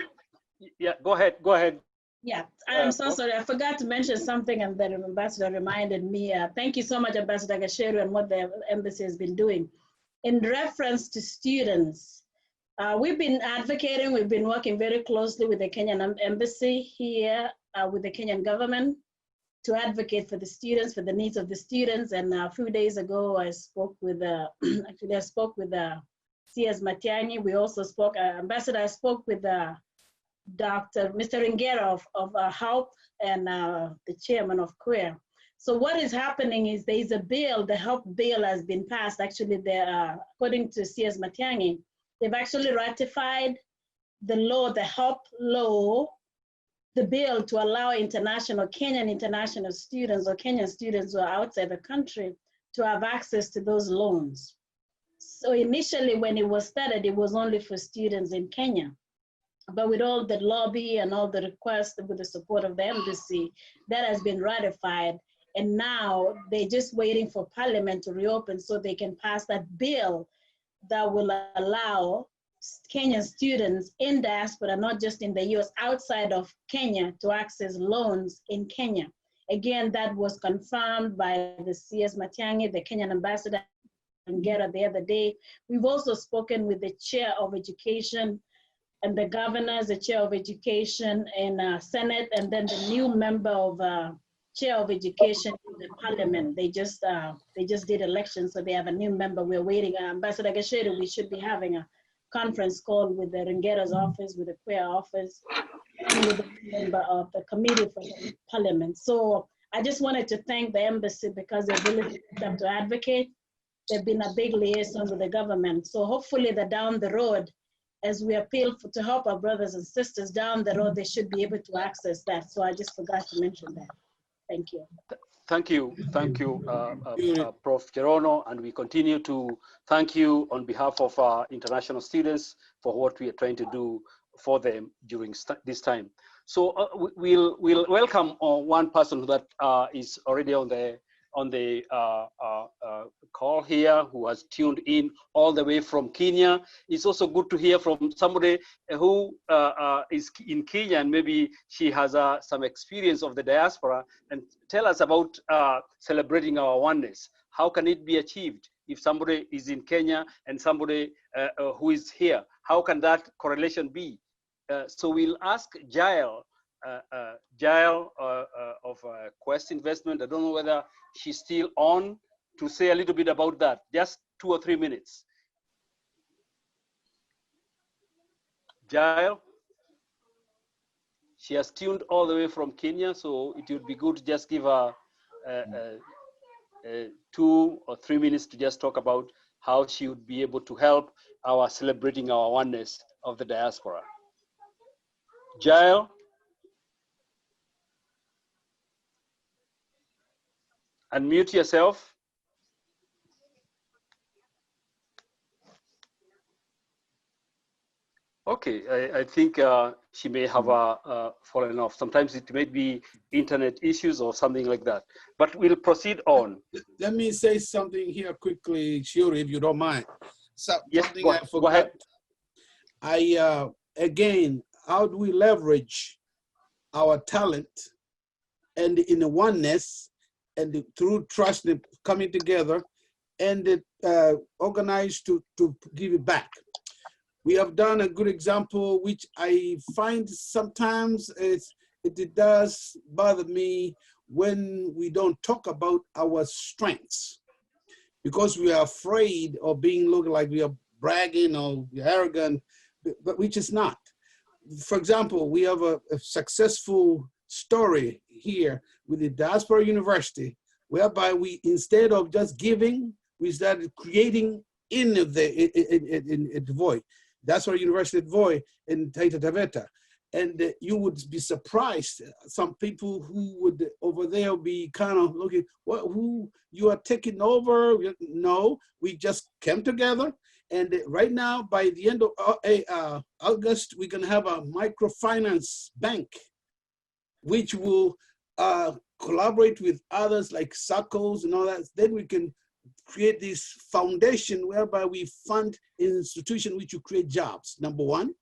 Yeah, go ahead. Yeah, I'm so sorry. I forgot to mention something, and the ambassador reminded me. Thank you so much, Ambassador Gasheru, and what the embassy has been doing. In reference to students, we've been advocating, we've been working very closely with the Kenyan embassy here, with the Kenyan government, to advocate for the students, for the needs of the students. And a few days ago, I spoke with, actually I spoke with CS Matiang'i. We also spoke, Ambassador, I spoke with Mr. Ringera of HELP and the chairman of CUER. So what is happening is there is a bill, the HELP bill has been passed. Actually, according to CS Matiang'i, they've actually ratified the law, the HELP law, the bill to allow Kenyan international students or Kenyan students who are outside the country to have access to those loans. So initially when it was started, it was only for students in Kenya. But with all the lobby and all the requests with the support of the embassy, that has been ratified. And now they're just waiting for Parliament to reopen so they can pass that bill that will allow Kenyan students in diaspora, not just in the US, outside of Kenya, to access loans in Kenya. Again, that was confirmed by the CS Matiang'i, the Kenyan ambassador in Gera the other day. We've also spoken with the chair of education and the governors, the chair of education in Senate, and then the new member of chair of education in the parliament. They just did elections, so they have a new member. We're waiting. Ambassador Gasheru, we should be having a conference call with the Ringera's office, with the queer office, and with the member of the committee for the parliament. So I just wanted to thank the embassy because they've really stepped up to advocate. They've been a big liaison with the government. So hopefully that down the road, as we appeal to help our brothers and sisters down the road, they should be able to access that. So I just forgot to mention that. Thank you. Thank you, Prof. Gerono, and we continue to thank you on behalf of our international students for what we are trying to do for them during this time. So we'll welcome one person that is already on the call here, who has tuned in all the way from Kenya. It's also good to hear from somebody who is in Kenya, and maybe she has some experience of the diaspora, and tell us about celebrating our oneness. How can it be achieved if somebody is in Kenya and somebody who is here? How can that correlation be? So we'll ask Jael of Quest Investment. I don't know whether she's still on, to say a little bit about that. Just 2 or 3 minutes. Jael, she has tuned all the way from Kenya, so it would be good to just give her 2 or 3 minutes to just talk about how she would be able to help our celebrating our oneness of the diaspora. Jael? Unmute yourself. Okay, I think she may have fallen off. Sometimes it may be internet issues or something like that, but we'll proceed on. Let me say something here quickly, Shuri, if you don't mind. So, yes, something I forgot. Go ahead. Again, how do we leverage our talent and in the oneness and through trust and coming together and organized to give it back? We have done a good example, which I find sometimes it does bother me when we don't talk about our strengths, because we are afraid of being looked like we are bragging or arrogant, but which is not. For example, we have a successful story here with the Diaspora University, whereby we, instead of just giving, we started creating in the void. That's our University at Voi in Taita Taveta. And you would be surprised, some people who would over there be kind of looking, what, who you are taking over? No, we just came together. And right now, by the end of August, we're gonna have a microfinance bank, which will collaborate with others like SACCOs and all that. Then we can create this foundation whereby we fund institutions which will create jobs, number one.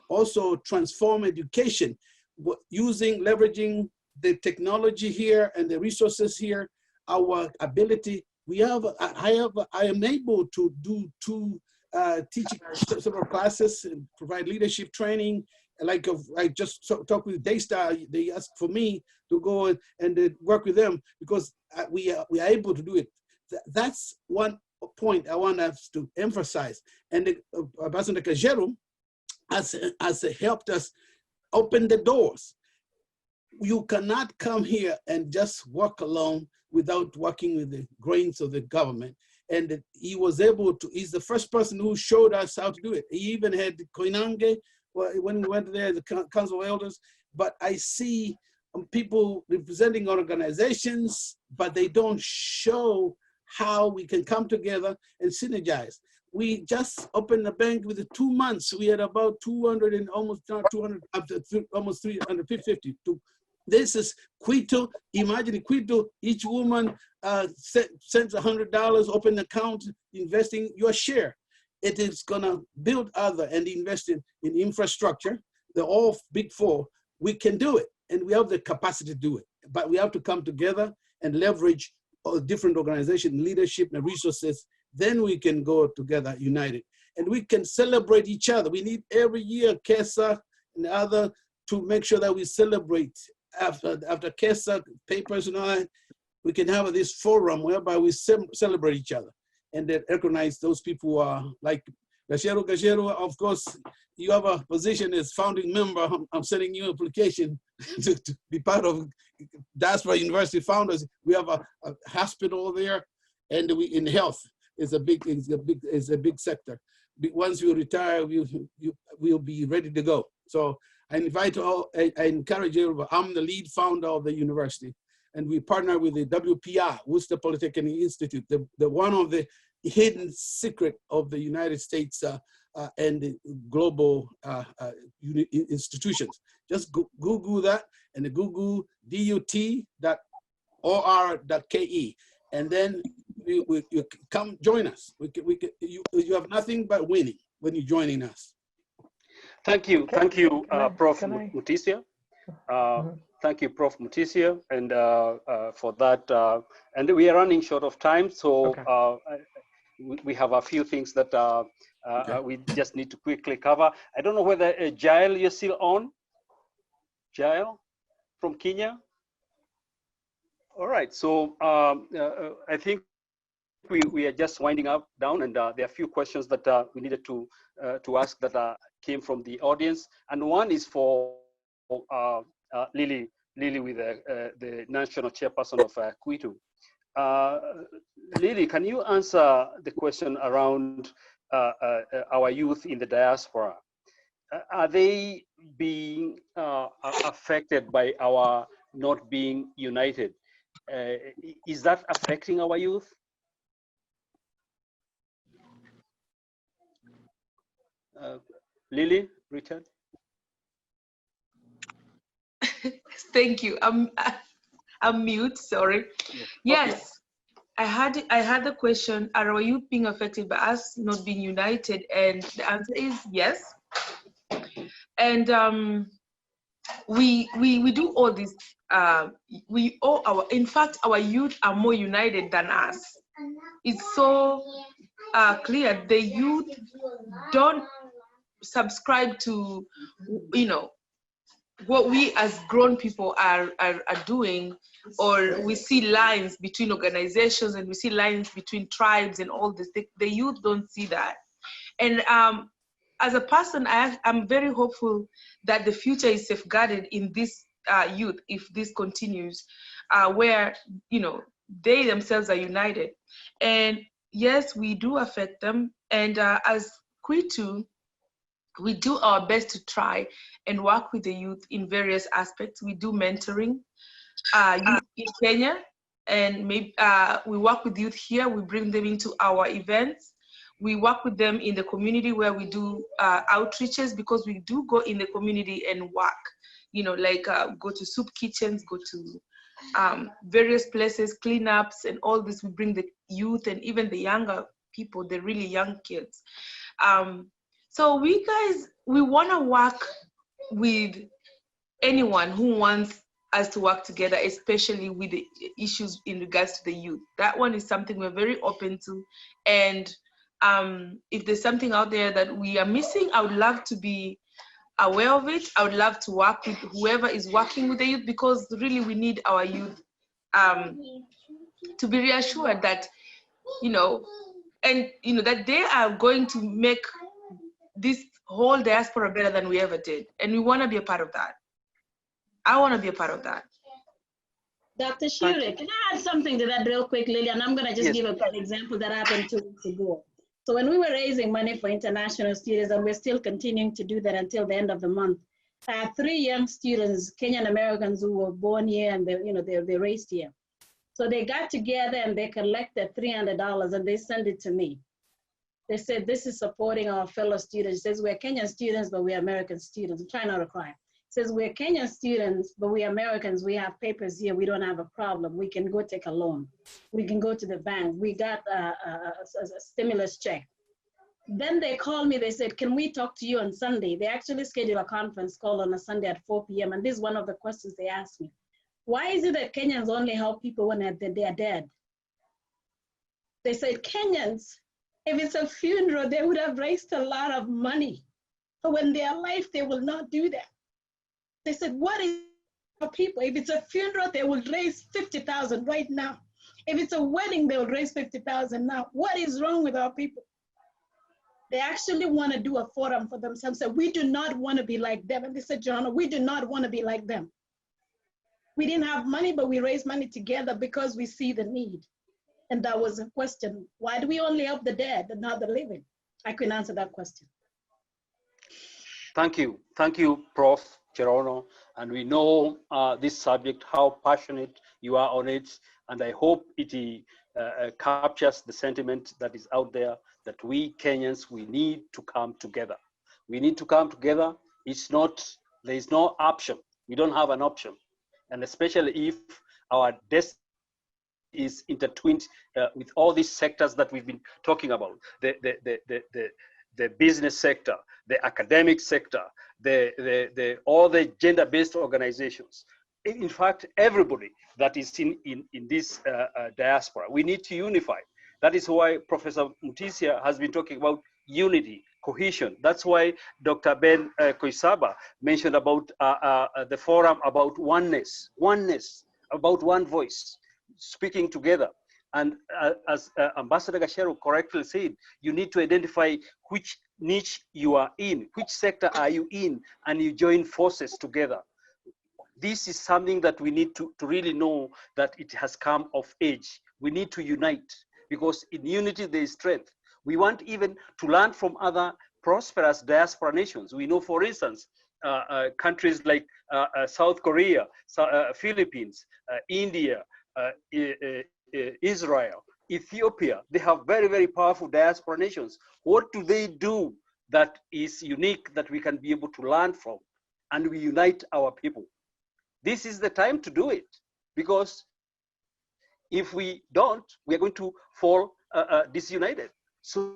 Also transform education, leveraging the technology here and the resources here, our ability. I am able to do 2 teaching several classes and provide leadership training. Like I just talked with Daystar, they asked for me to go and work with them because we are able to do it. That's one point I want us to emphasize. And Ambassador Kajeru has helped us open the doors. You cannot come here and just walk alone without working with the grains of the government. And he was able to, he's the first person who showed us how to do it. He even had Koinange when we went there, the Council of Elders. But I see people representing organizations, but they don't show how we can come together and synergize. we just opened the bank within 2 months. We had about 200 and almost not 200, almost 350. This is Quito. Imagine Quito, each woman sends $100, open account, investing your share. It is gonna build other and invest in infrastructure. They're all big four. We can do it, and we have the capacity to do it. But we have to come together and leverage different organization, leadership, and resources. Then we can go together united. And we can celebrate each other. We need every year KESSA and other to make sure that we celebrate after KESSA papers and all that. We can have this forum whereby we celebrate each other and then recognize those people who are like Gashero, of course, you have a position as founding member. I'm sending you an application to be part of Diaspora University Founders. We have a hospital there, and we in health is a big sector. Once you retire, we'll be ready to go. So I invite all. I encourage you. I'm the lead founder of the university, and we partner with the WPI, Worcester Polytechnic Institute, the one of the hidden secret of the United States and the global institutions. Just Google that, and the Google dut.or.ke, and then you come join us. You have nothing but winning when you're joining us. Thank you, Prof. Mutisia. Thank you, Prof. Mutisia, and for that. And we are running short of time, so we have a few things that we just need to quickly cover. I don't know whether Jael, you're still on. Jael from Kenya. All right, so I think we are just winding up down, and there are a few questions that we needed to ask that came from the audience, and one is for Lily with the national chairperson of Quito. Lily, can you answer the question around our youth in the diaspora? Are they being affected by our not being united? Is that affecting our youth? Lily, Richard? Thank you. I'm mute, sorry. Yes, okay. I had the question, are our youth being affected by us not being united? And the answer is yes. And we do all this, in fact, our youth are more united than us. It's so clear. The youth don't subscribe to, what we as grown people are doing, or we see lines between organizations and we see lines between tribes and all this. The youth don't see that. And as a person, I'm very hopeful that the future is safeguarded in this youth if this continues, where, they themselves are united. And yes, we do affect them. And as Quito, we do our best to try and work with the youth in various aspects. We do mentoring youth in Kenya, and maybe we work with youth here. We bring them into our events. We work with them in the community where we do outreaches, because we do go in the community and work, go to soup kitchens, go to various places, cleanups and all this. We bring the youth and even the younger people, the really young kids. So we want to work with anyone who wants us to work together, especially with the issues in regards to the youth. That one is something we're very open to. And if there's something out there that we are missing, I would love to be aware of it. I would love to work with whoever is working with the youth, because really we need our youth to be reassured that, that they are going to make this whole diaspora better than we ever did. And we want to be a part of that. I want to be a part of that. Dr. Shuri, can I add something to that real quick, Lily? And I'm going to just give an example that happened 2 weeks ago. So when we were raising money for international students, and we're still continuing to do that until the end of the month, I had 3 young students, Kenyan Americans, who were born here and they're raised here. So they got together and they collected $300 and they sent it to me. They said, this is supporting our fellow students. It says, we're Kenyan students, but we're American students. I'm trying not to cry. It says, we're Kenyan students, but we're Americans. We have papers here. We don't have a problem. We can go take a loan. We can go to the bank. We got a stimulus check. Then they called me, they said, can we talk to you on Sunday? They actually scheduled a conference call on a Sunday at 4 p.m. And this is one of the questions they asked me. Why is it that Kenyans only help people when they're dead? They said, Kenyans, if it's a funeral, they would have raised a lot of money. But when they're alive, they will not do that. They said, what is for people? If it's a funeral, they will raise 50,000 right now. If it's a wedding, they will raise 50,000 now. What is wrong with our people? They actually want to do a forum for themselves. So we do not want to be like them. And they said, John, we do not want to be like them. We didn't have money, but we raised money together because we see the need. And that was a question. Why do we only help the dead and not the living? I couldn't answer that question. Thank you. Thank you, Prof. Cherono. And we know this subject, how passionate you are on it. And I hope it captures the sentiment that is out there that we Kenyans, we need to come together. We need to come together. There is no option. We don't have an option. And especially if our destiny is intertwined with all these sectors that we've been talking about, the business sector, the academic sector, all the gender-based organizations. In fact, everybody that is in this diaspora, we need to unify. That is why Professor Mutisia has been talking about unity, cohesion. That's why Dr. Ben Koisaba mentioned about the forum about oneness, about one voice, speaking together. And as Ambassador Gasheru correctly said, you need to identify which niche you are in, which sector are you in, and you join forces together. This is something that we need to really know that it has come of age. We need to unite, because in unity there is strength. We want even to learn from other prosperous diaspora nations. We know, for instance, countries like South Korea, Philippines, India, Israel, Ethiopia, they have very, very powerful diaspora nations. What do they do that is unique that we can be able to learn from? And we unite our people. This is the time to do it, because if we don't, we are going to fall disunited. So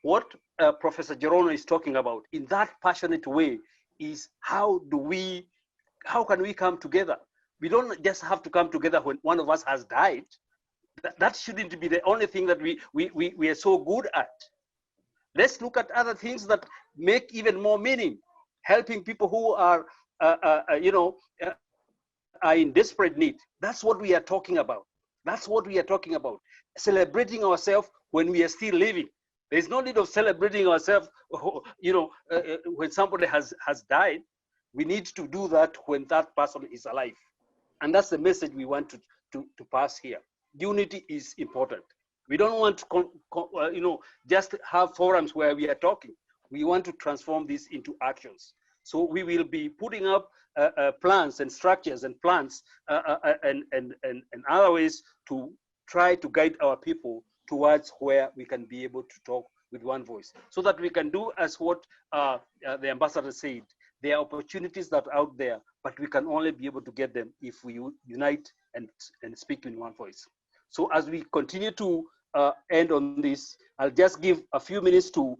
what Professor Gerono is talking about in that passionate way is how can we come together? We don't just have to come together when one of us has died. That shouldn't be the only thing that we are so good at. Let's look at other things that make even more meaning. Helping people who are, are in desperate need. That's what we are talking about. That's what we are talking about. Celebrating ourselves when we are still living. There's no need of celebrating ourselves, when somebody has died. We need to do that when that person is alive. And that's the message we want to pass here. Unity is important. We don't want to, just have forums where we are talking. We want to transform this into actions. So we will be putting up plans and structures and plans and other ways to try to guide our people towards where we can be able to talk with one voice, so that we can do as what the ambassador said. There are opportunities that are out there, but we can only be able to get them if we unite and speak in one voice. So as we continue to end on this, I'll just give a few minutes to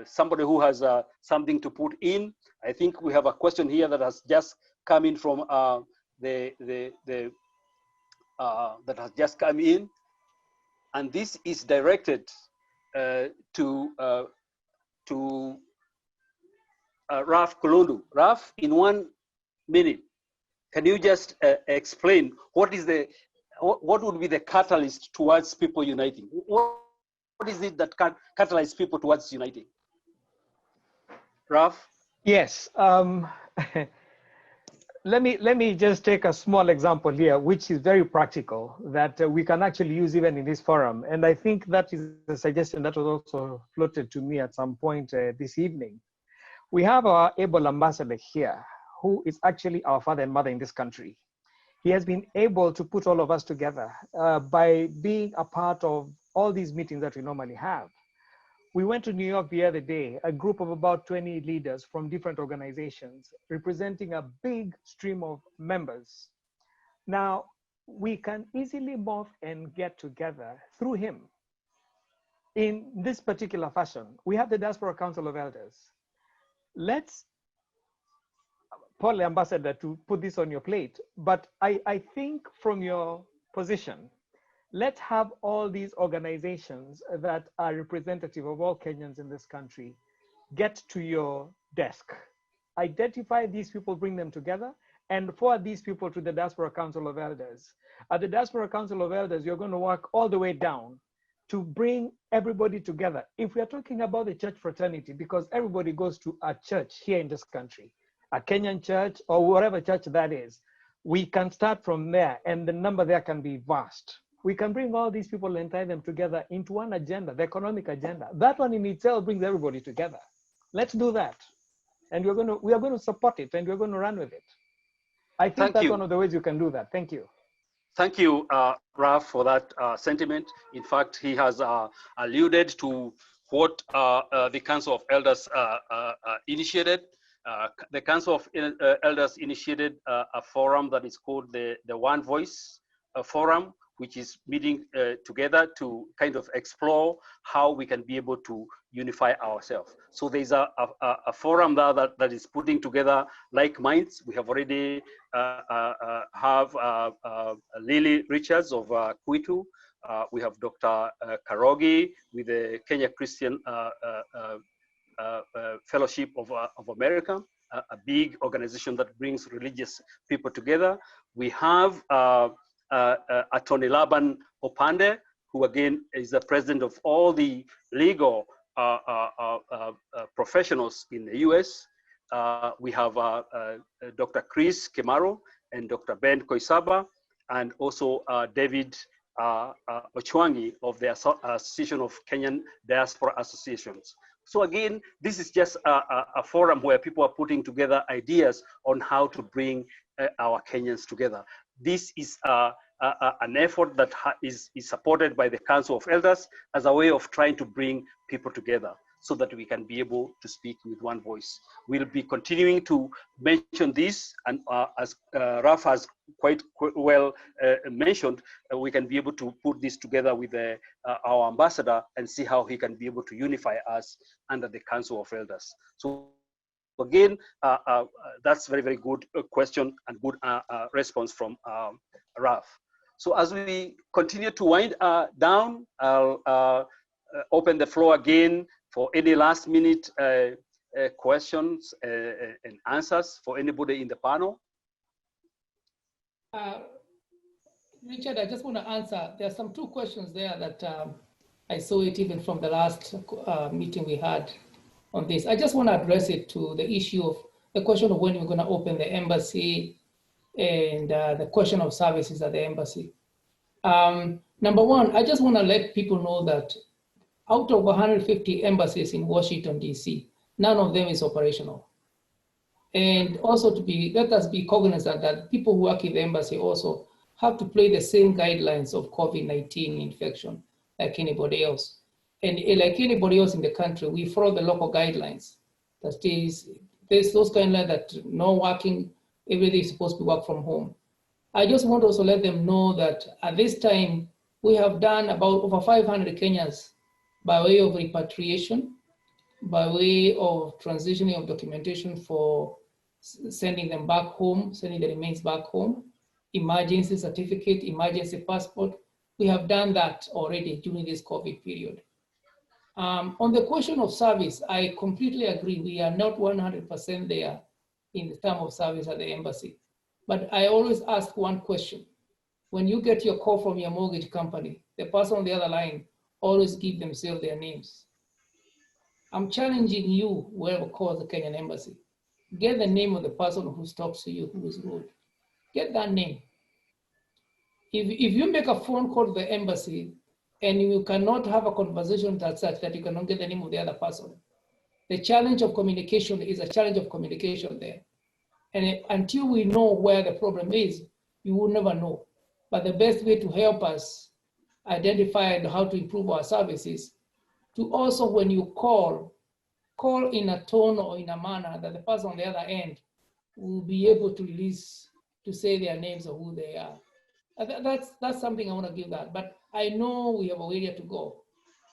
somebody who has something to put in. I think we have a question here that has just come in from that has just come in, and this is directed to Raf Kulundu. Raf, in 1 minute, can you just explain what would be the catalyst towards people uniting? What is it that can catalyze people towards uniting? Raf? Yes. Let me just take a small example here, which is very practical, that we can actually use even in this forum. And I think that is a suggestion that was also floated to me at some point this evening. We have our able ambassador here, who is actually our father and mother in this country. He has been able to put all of us together by being a part of all these meetings that we normally have. We went to New York the other day, a group of about 20 leaders from different organizations representing a big stream of members. Now, we can easily morph and get together through him. In this particular fashion, we have the Diaspora Council of Elders. Let's, Paul Ambassador, to put this on your plate, but I think from your position, let's have all these organizations that are representative of all Kenyans in this country get to your desk. Identify these people, bring them together, and forward these people to the Diaspora Council of Elders. At the Diaspora Council of Elders, you're going to work all the way down to bring everybody together. If we are talking about the church fraternity, because everybody goes to a church here in this country, a Kenyan church or whatever church that is, we can start from there and the number there can be vast. We can bring all these people and tie them together into one agenda, the economic agenda. That one in itself brings everybody together. Let's do that. And we are going to support it and we're going to run with it. I think that's one of the ways you can do that. Thank you. Thank you, Ralph, for that sentiment. In fact, he has alluded to what the Council of Elders initiated. The Council of Elders initiated a forum that is called the One Voice Forum, which is meeting together to kind of explore how we can be able to unify ourselves. So there's a forum there that is putting together like minds. We have already have Lily Richards of Kwitu. We have Dr. Karogi with the Kenya Christian Fellowship of America, a big organization that brings religious people together. We have Attorney Laban Opande, who again is the president of all the legal professionals in the US. We have Dr. Chris Kemaro and Dr. Ben Koisaba, and also David Ochwangi of the Association of Kenyan Diaspora Associations. So again, this is just a forum where people are putting together ideas on how to bring our Kenyans together. This is an effort that is supported by the Council of Elders as a way of trying to bring people together so that we can be able to speak with one voice. We'll be continuing to mention this, and as Ralph has quite well mentioned, we can be able to put this together with our ambassador and see how he can be able to unify us under the Council of Elders. So again, that's very, very good question and good response from Ralph. So as we continue to wind down, I'll open the floor again for any last minute questions and answers for anybody in the panel. Richard, I just want to answer. There are some two questions there that I saw it even from the last meeting we had on this. I just want to address it to the issue of the question of when we're going to open the embassy and the question of services at the embassy. Number one, I just want to let people know that out of 150 embassies in Washington, D.C., none of them is operational. And also let us be cognizant that people who work in the embassy also have to play the same guidelines of COVID-19 infection like anybody else. And like anybody else in the country, we follow the local guidelines. That is, there's those guidelines that no working, everything is supposed to work from home. I just want to also let them know that at this time, we have done about over 500 Kenyans by way of repatriation, by way of transitioning of documentation for sending them back home, sending the remains back home, emergency certificate, emergency passport. We have done that already during this COVID period. On the question of service, I completely agree. We are not 100% there in the term of service at the embassy. But I always ask one question. When you get your call from your mortgage company, the person on the other line always give themselves their names. I'm challenging you, whoever calls the Kenyan embassy, get the name of the person who talks to you, who is rude. Get that name. If you make a phone call to the embassy and you cannot have a conversation that's such that you cannot get the name of the other person, the challenge of communication is a challenge of communication there. And until we know where the problem is, you will never know. But the best way to help us identify how to improve our services, to also, when you call in a tone or in a manner that the person on the other end will be able to release, to say their names or who they are. That's something I want to give that. But I know we have a way to go.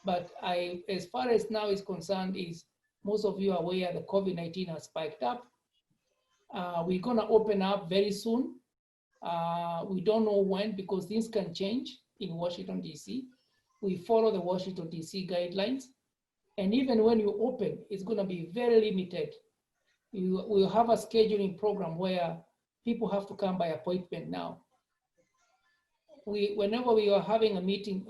But as far as now is concerned, is most of you are aware that COVID-19 has spiked up. We're going to open up very soon. We don't know when, because things can change in Washington, D.C. We follow the Washington, D.C. guidelines. And even when you open, it's going to be very limited. We'll have a scheduling program where people have to come by appointment now. Whenever we were having a meeting,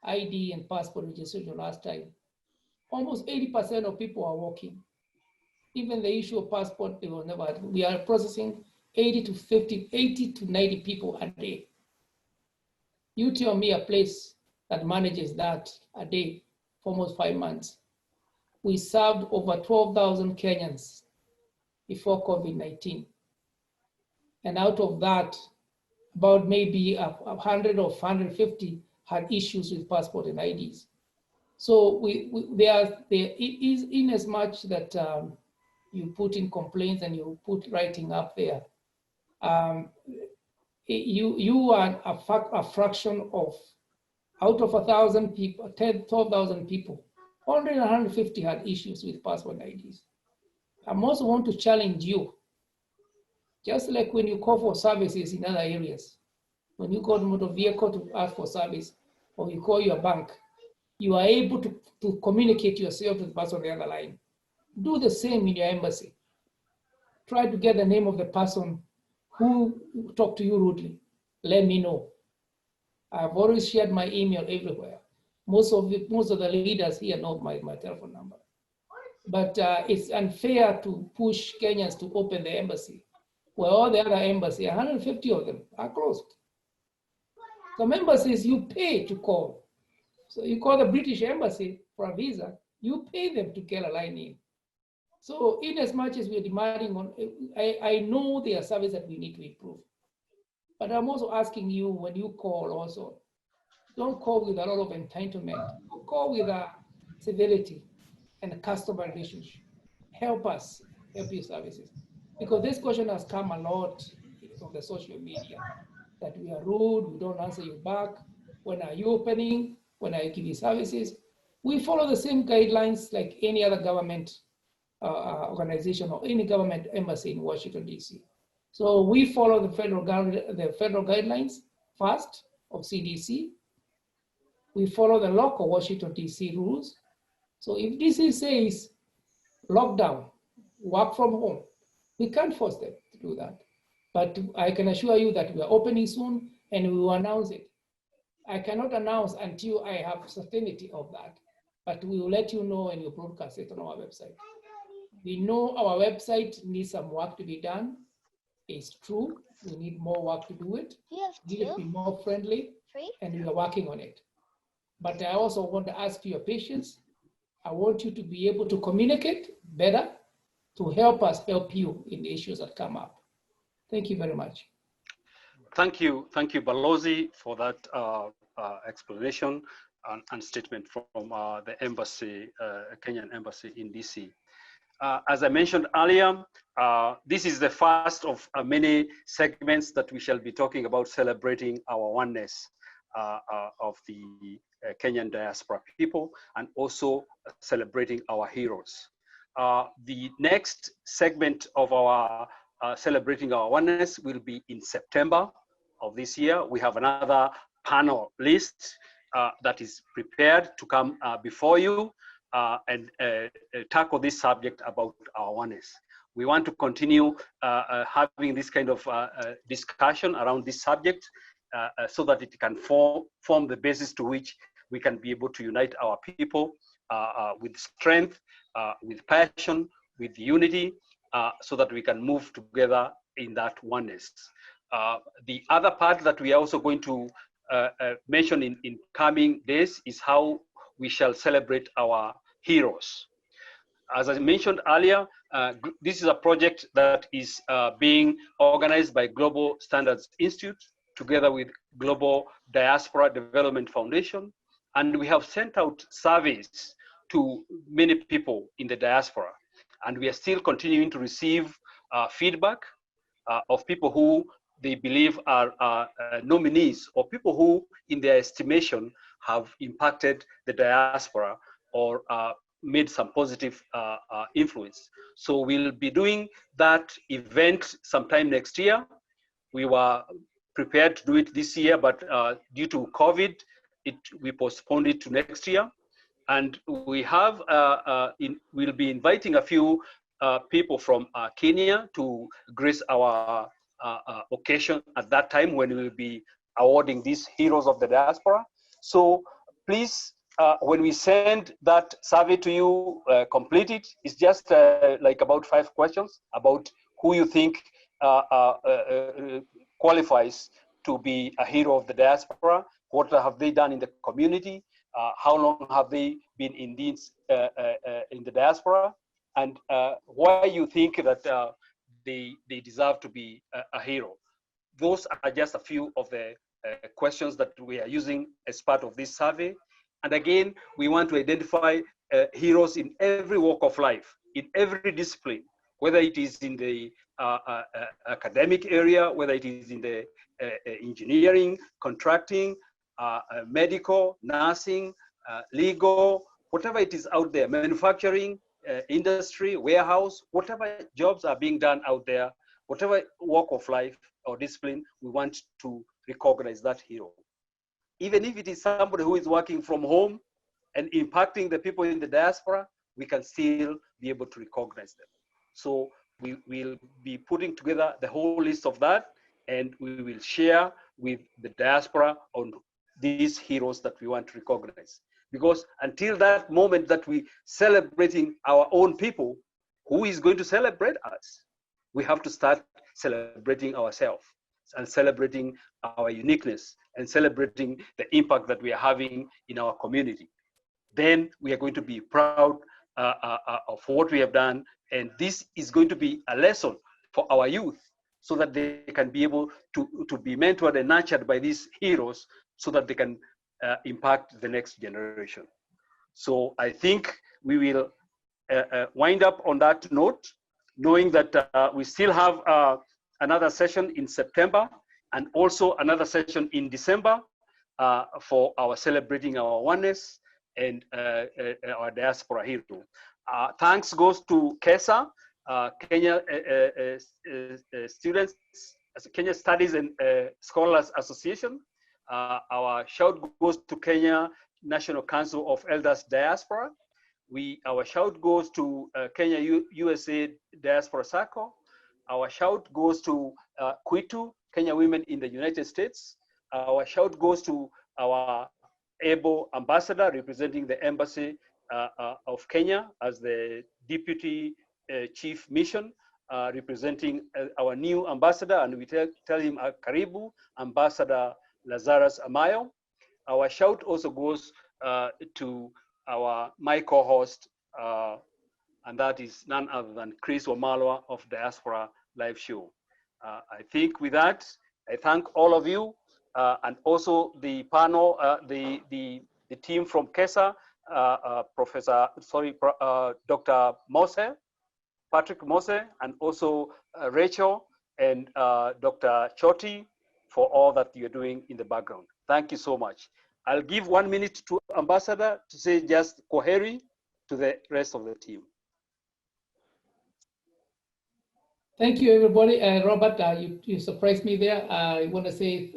ID and passport registration last time, almost 80% of people are walking. Even the issue of passport, they will never. We are processing 80 to 90 people a day. You tell me a place that manages that a day for almost 5 months. We served over 12,000 Kenyans before COVID-19. And out of that, about maybe 100 or 150 had issues with passport and IDs. So there is, in as much that you put in complaints and you put writing up there, you are a fraction of, out of 1,000 people, 12,000 people, only 150 had issues with passport IDs. I also want to challenge you, just like when you call for services in other areas, when you go to motor vehicle to ask for service, or you call your bank, you are able to communicate yourself to the person on the other line. Do the same in your embassy. Try to get the name of the person who talked to you rudely. Let me know. I've always shared my email everywhere. Most of the leaders here know my telephone number. But it's unfair to push Kenyans to open the embassy, where all the other embassies, 150 of them, are closed. Some embassies you pay to call. So you call the British embassy for a visa, you pay them to get a line in. So in as much as we're demanding on, I know there are services that we need to improve. But I'm also asking you, when you call also, don't call with a lot of entitlement. Call with a civility and a customer relationship. Help us, help your services. Because this question has come a lot from the social media, that we are rude, we don't answer you back. When are you opening? When are you giving services? We follow the same guidelines like any other government organization or any government embassy in Washington, D.C. So we follow the federal guidelines first of CDC. We follow the local Washington, D.C. rules. So if DC says lockdown, work from home, we can't force them to do that. But I can assure you that we are opening soon and we will announce it. I cannot announce until I have certainty of that, but we will let you know and we'll broadcast it on our website. We know our website needs some work to be done. It's true, we need more work to do it. We need to be more friendly, and we are working on it. But I also want to ask for your patience. I want you to be able to communicate better to help us help you in the issues that come up. Thank you very much. Thank you, Balozi, for that explanation and statement from the embassy, Kenyan embassy in DC. As I mentioned earlier, this is the first of many segments that we shall be talking about celebrating our oneness of the Kenyan diaspora people, and also celebrating our heroes. The next segment of our celebrating our oneness will be in September of this year. We have another panel list that is prepared to come before you and tackle this subject about our oneness. We want to continue having this kind of discussion around this subject so that it can form the basis to which we can be able to unite our people with strength, with passion, with unity, so that we can move together in that oneness. The other part that we are also going to mention in coming days is how we shall celebrate our heroes. As I mentioned earlier, this is a project that is being organized by Global Standards Institute together with Global Diaspora Development Foundation. And we have sent out surveys to many people in the diaspora. And we are still continuing to receive feedback of people who they believe are nominees, or people who, in their estimation, have impacted the diaspora or made some positive influence. So we'll be doing that event sometime next year. We were prepared to do it this year, but due to COVID, we postponed it to next year. And we have, we'll be inviting a few people from Kenya to grace our occasion at that time when we will be awarding these heroes of the diaspora. So please, when we send that survey to you, complete it. It's just like about 5 questions about who you think qualifies to be a hero of the diaspora. What have they done in the community? How long have they been in the diaspora? And why you think that they deserve to be a hero. Those are just a few of the questions that we are using as part of this survey. And again, we want to identify heroes in every walk of life, in every discipline, whether it is in the academic area, whether it is in the engineering, contracting, medical, nursing, legal, whatever it is out there, manufacturing, industry, warehouse, whatever jobs are being done out there, whatever walk of life or discipline, we want to recognize that hero. Even if it is somebody who is working from home and impacting the people in the diaspora, we can still be able to recognize them. So we will be putting together the whole list of that, and we will share with the diaspora on these heroes that we want to recognize. Because until that moment that we celebrating our own people, who is going to celebrate us? We have to start celebrating ourselves and celebrating our uniqueness and celebrating the impact that we are having in our community. Then we are going to be proud of what we have done. And this is going to be a lesson for our youth so that they can be able to be mentored and nurtured by these heroes so that they can impact the next generation. So I think we will wind up on that note, knowing that we still have another session in September and also another session in December for our celebrating our oneness and our diaspora hero. Thanks goes to KESSA, Kenya Students, Kenya Studies and Scholars Association. Our shout goes to Kenya National Council of Elders Diaspora. Our shout goes to Kenya USA Diaspora Circle. Our shout goes to Kwitu, Kenya Women in the United States. Our shout goes to our able ambassador representing the Embassy of Kenya as the Deputy Chief Mission, representing our new ambassador, and we tell him Karibu, Ambassador Lazarus Amayo. Our shout also goes to my co-host, and that is none other than Chris Wamalwa of Diaspora Live Show. I think with that, I thank all of you, and also the panel, the team from KESSA, Dr. Mose, Patrick Mose, and also Rachel and Dr. Choti for all that you're doing in the background. Thank you so much. I'll give 1 minute to Ambassador to say just koheri to the rest of the team. Thank you, everybody. Robert, you surprised me there. I want to say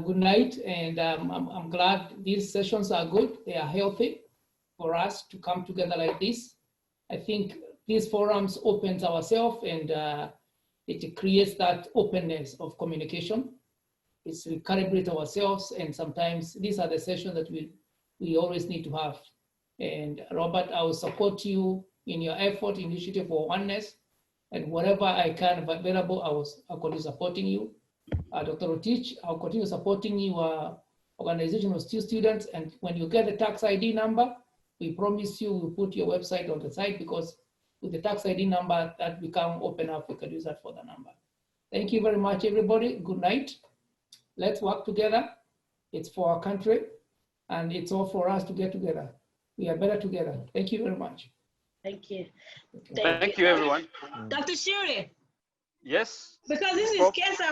good night, and I'm glad these sessions are good. They are healthy for us to come together like this. I think these forums opens ourselves, and it creates that openness of communication. It's recalibrate ourselves, and sometimes these are the sessions that we always need to have. And Robert, I will support you in your effort, initiative for oneness, and whatever I can available, I'll continue supporting you. Dr. Rotich, I'll continue supporting your organization of students, and when you get the tax ID number, we promise you we'll put your website on the site, because with the tax ID number that we can open up, we can use that for the number. Thank you very much, everybody. Good night. let's work together. It's for our country, and it's all for us to get together. We are better together. Thank you very much. Thank you. Thank you, everyone. Dr. Shuri. Yes. Because this is KESSA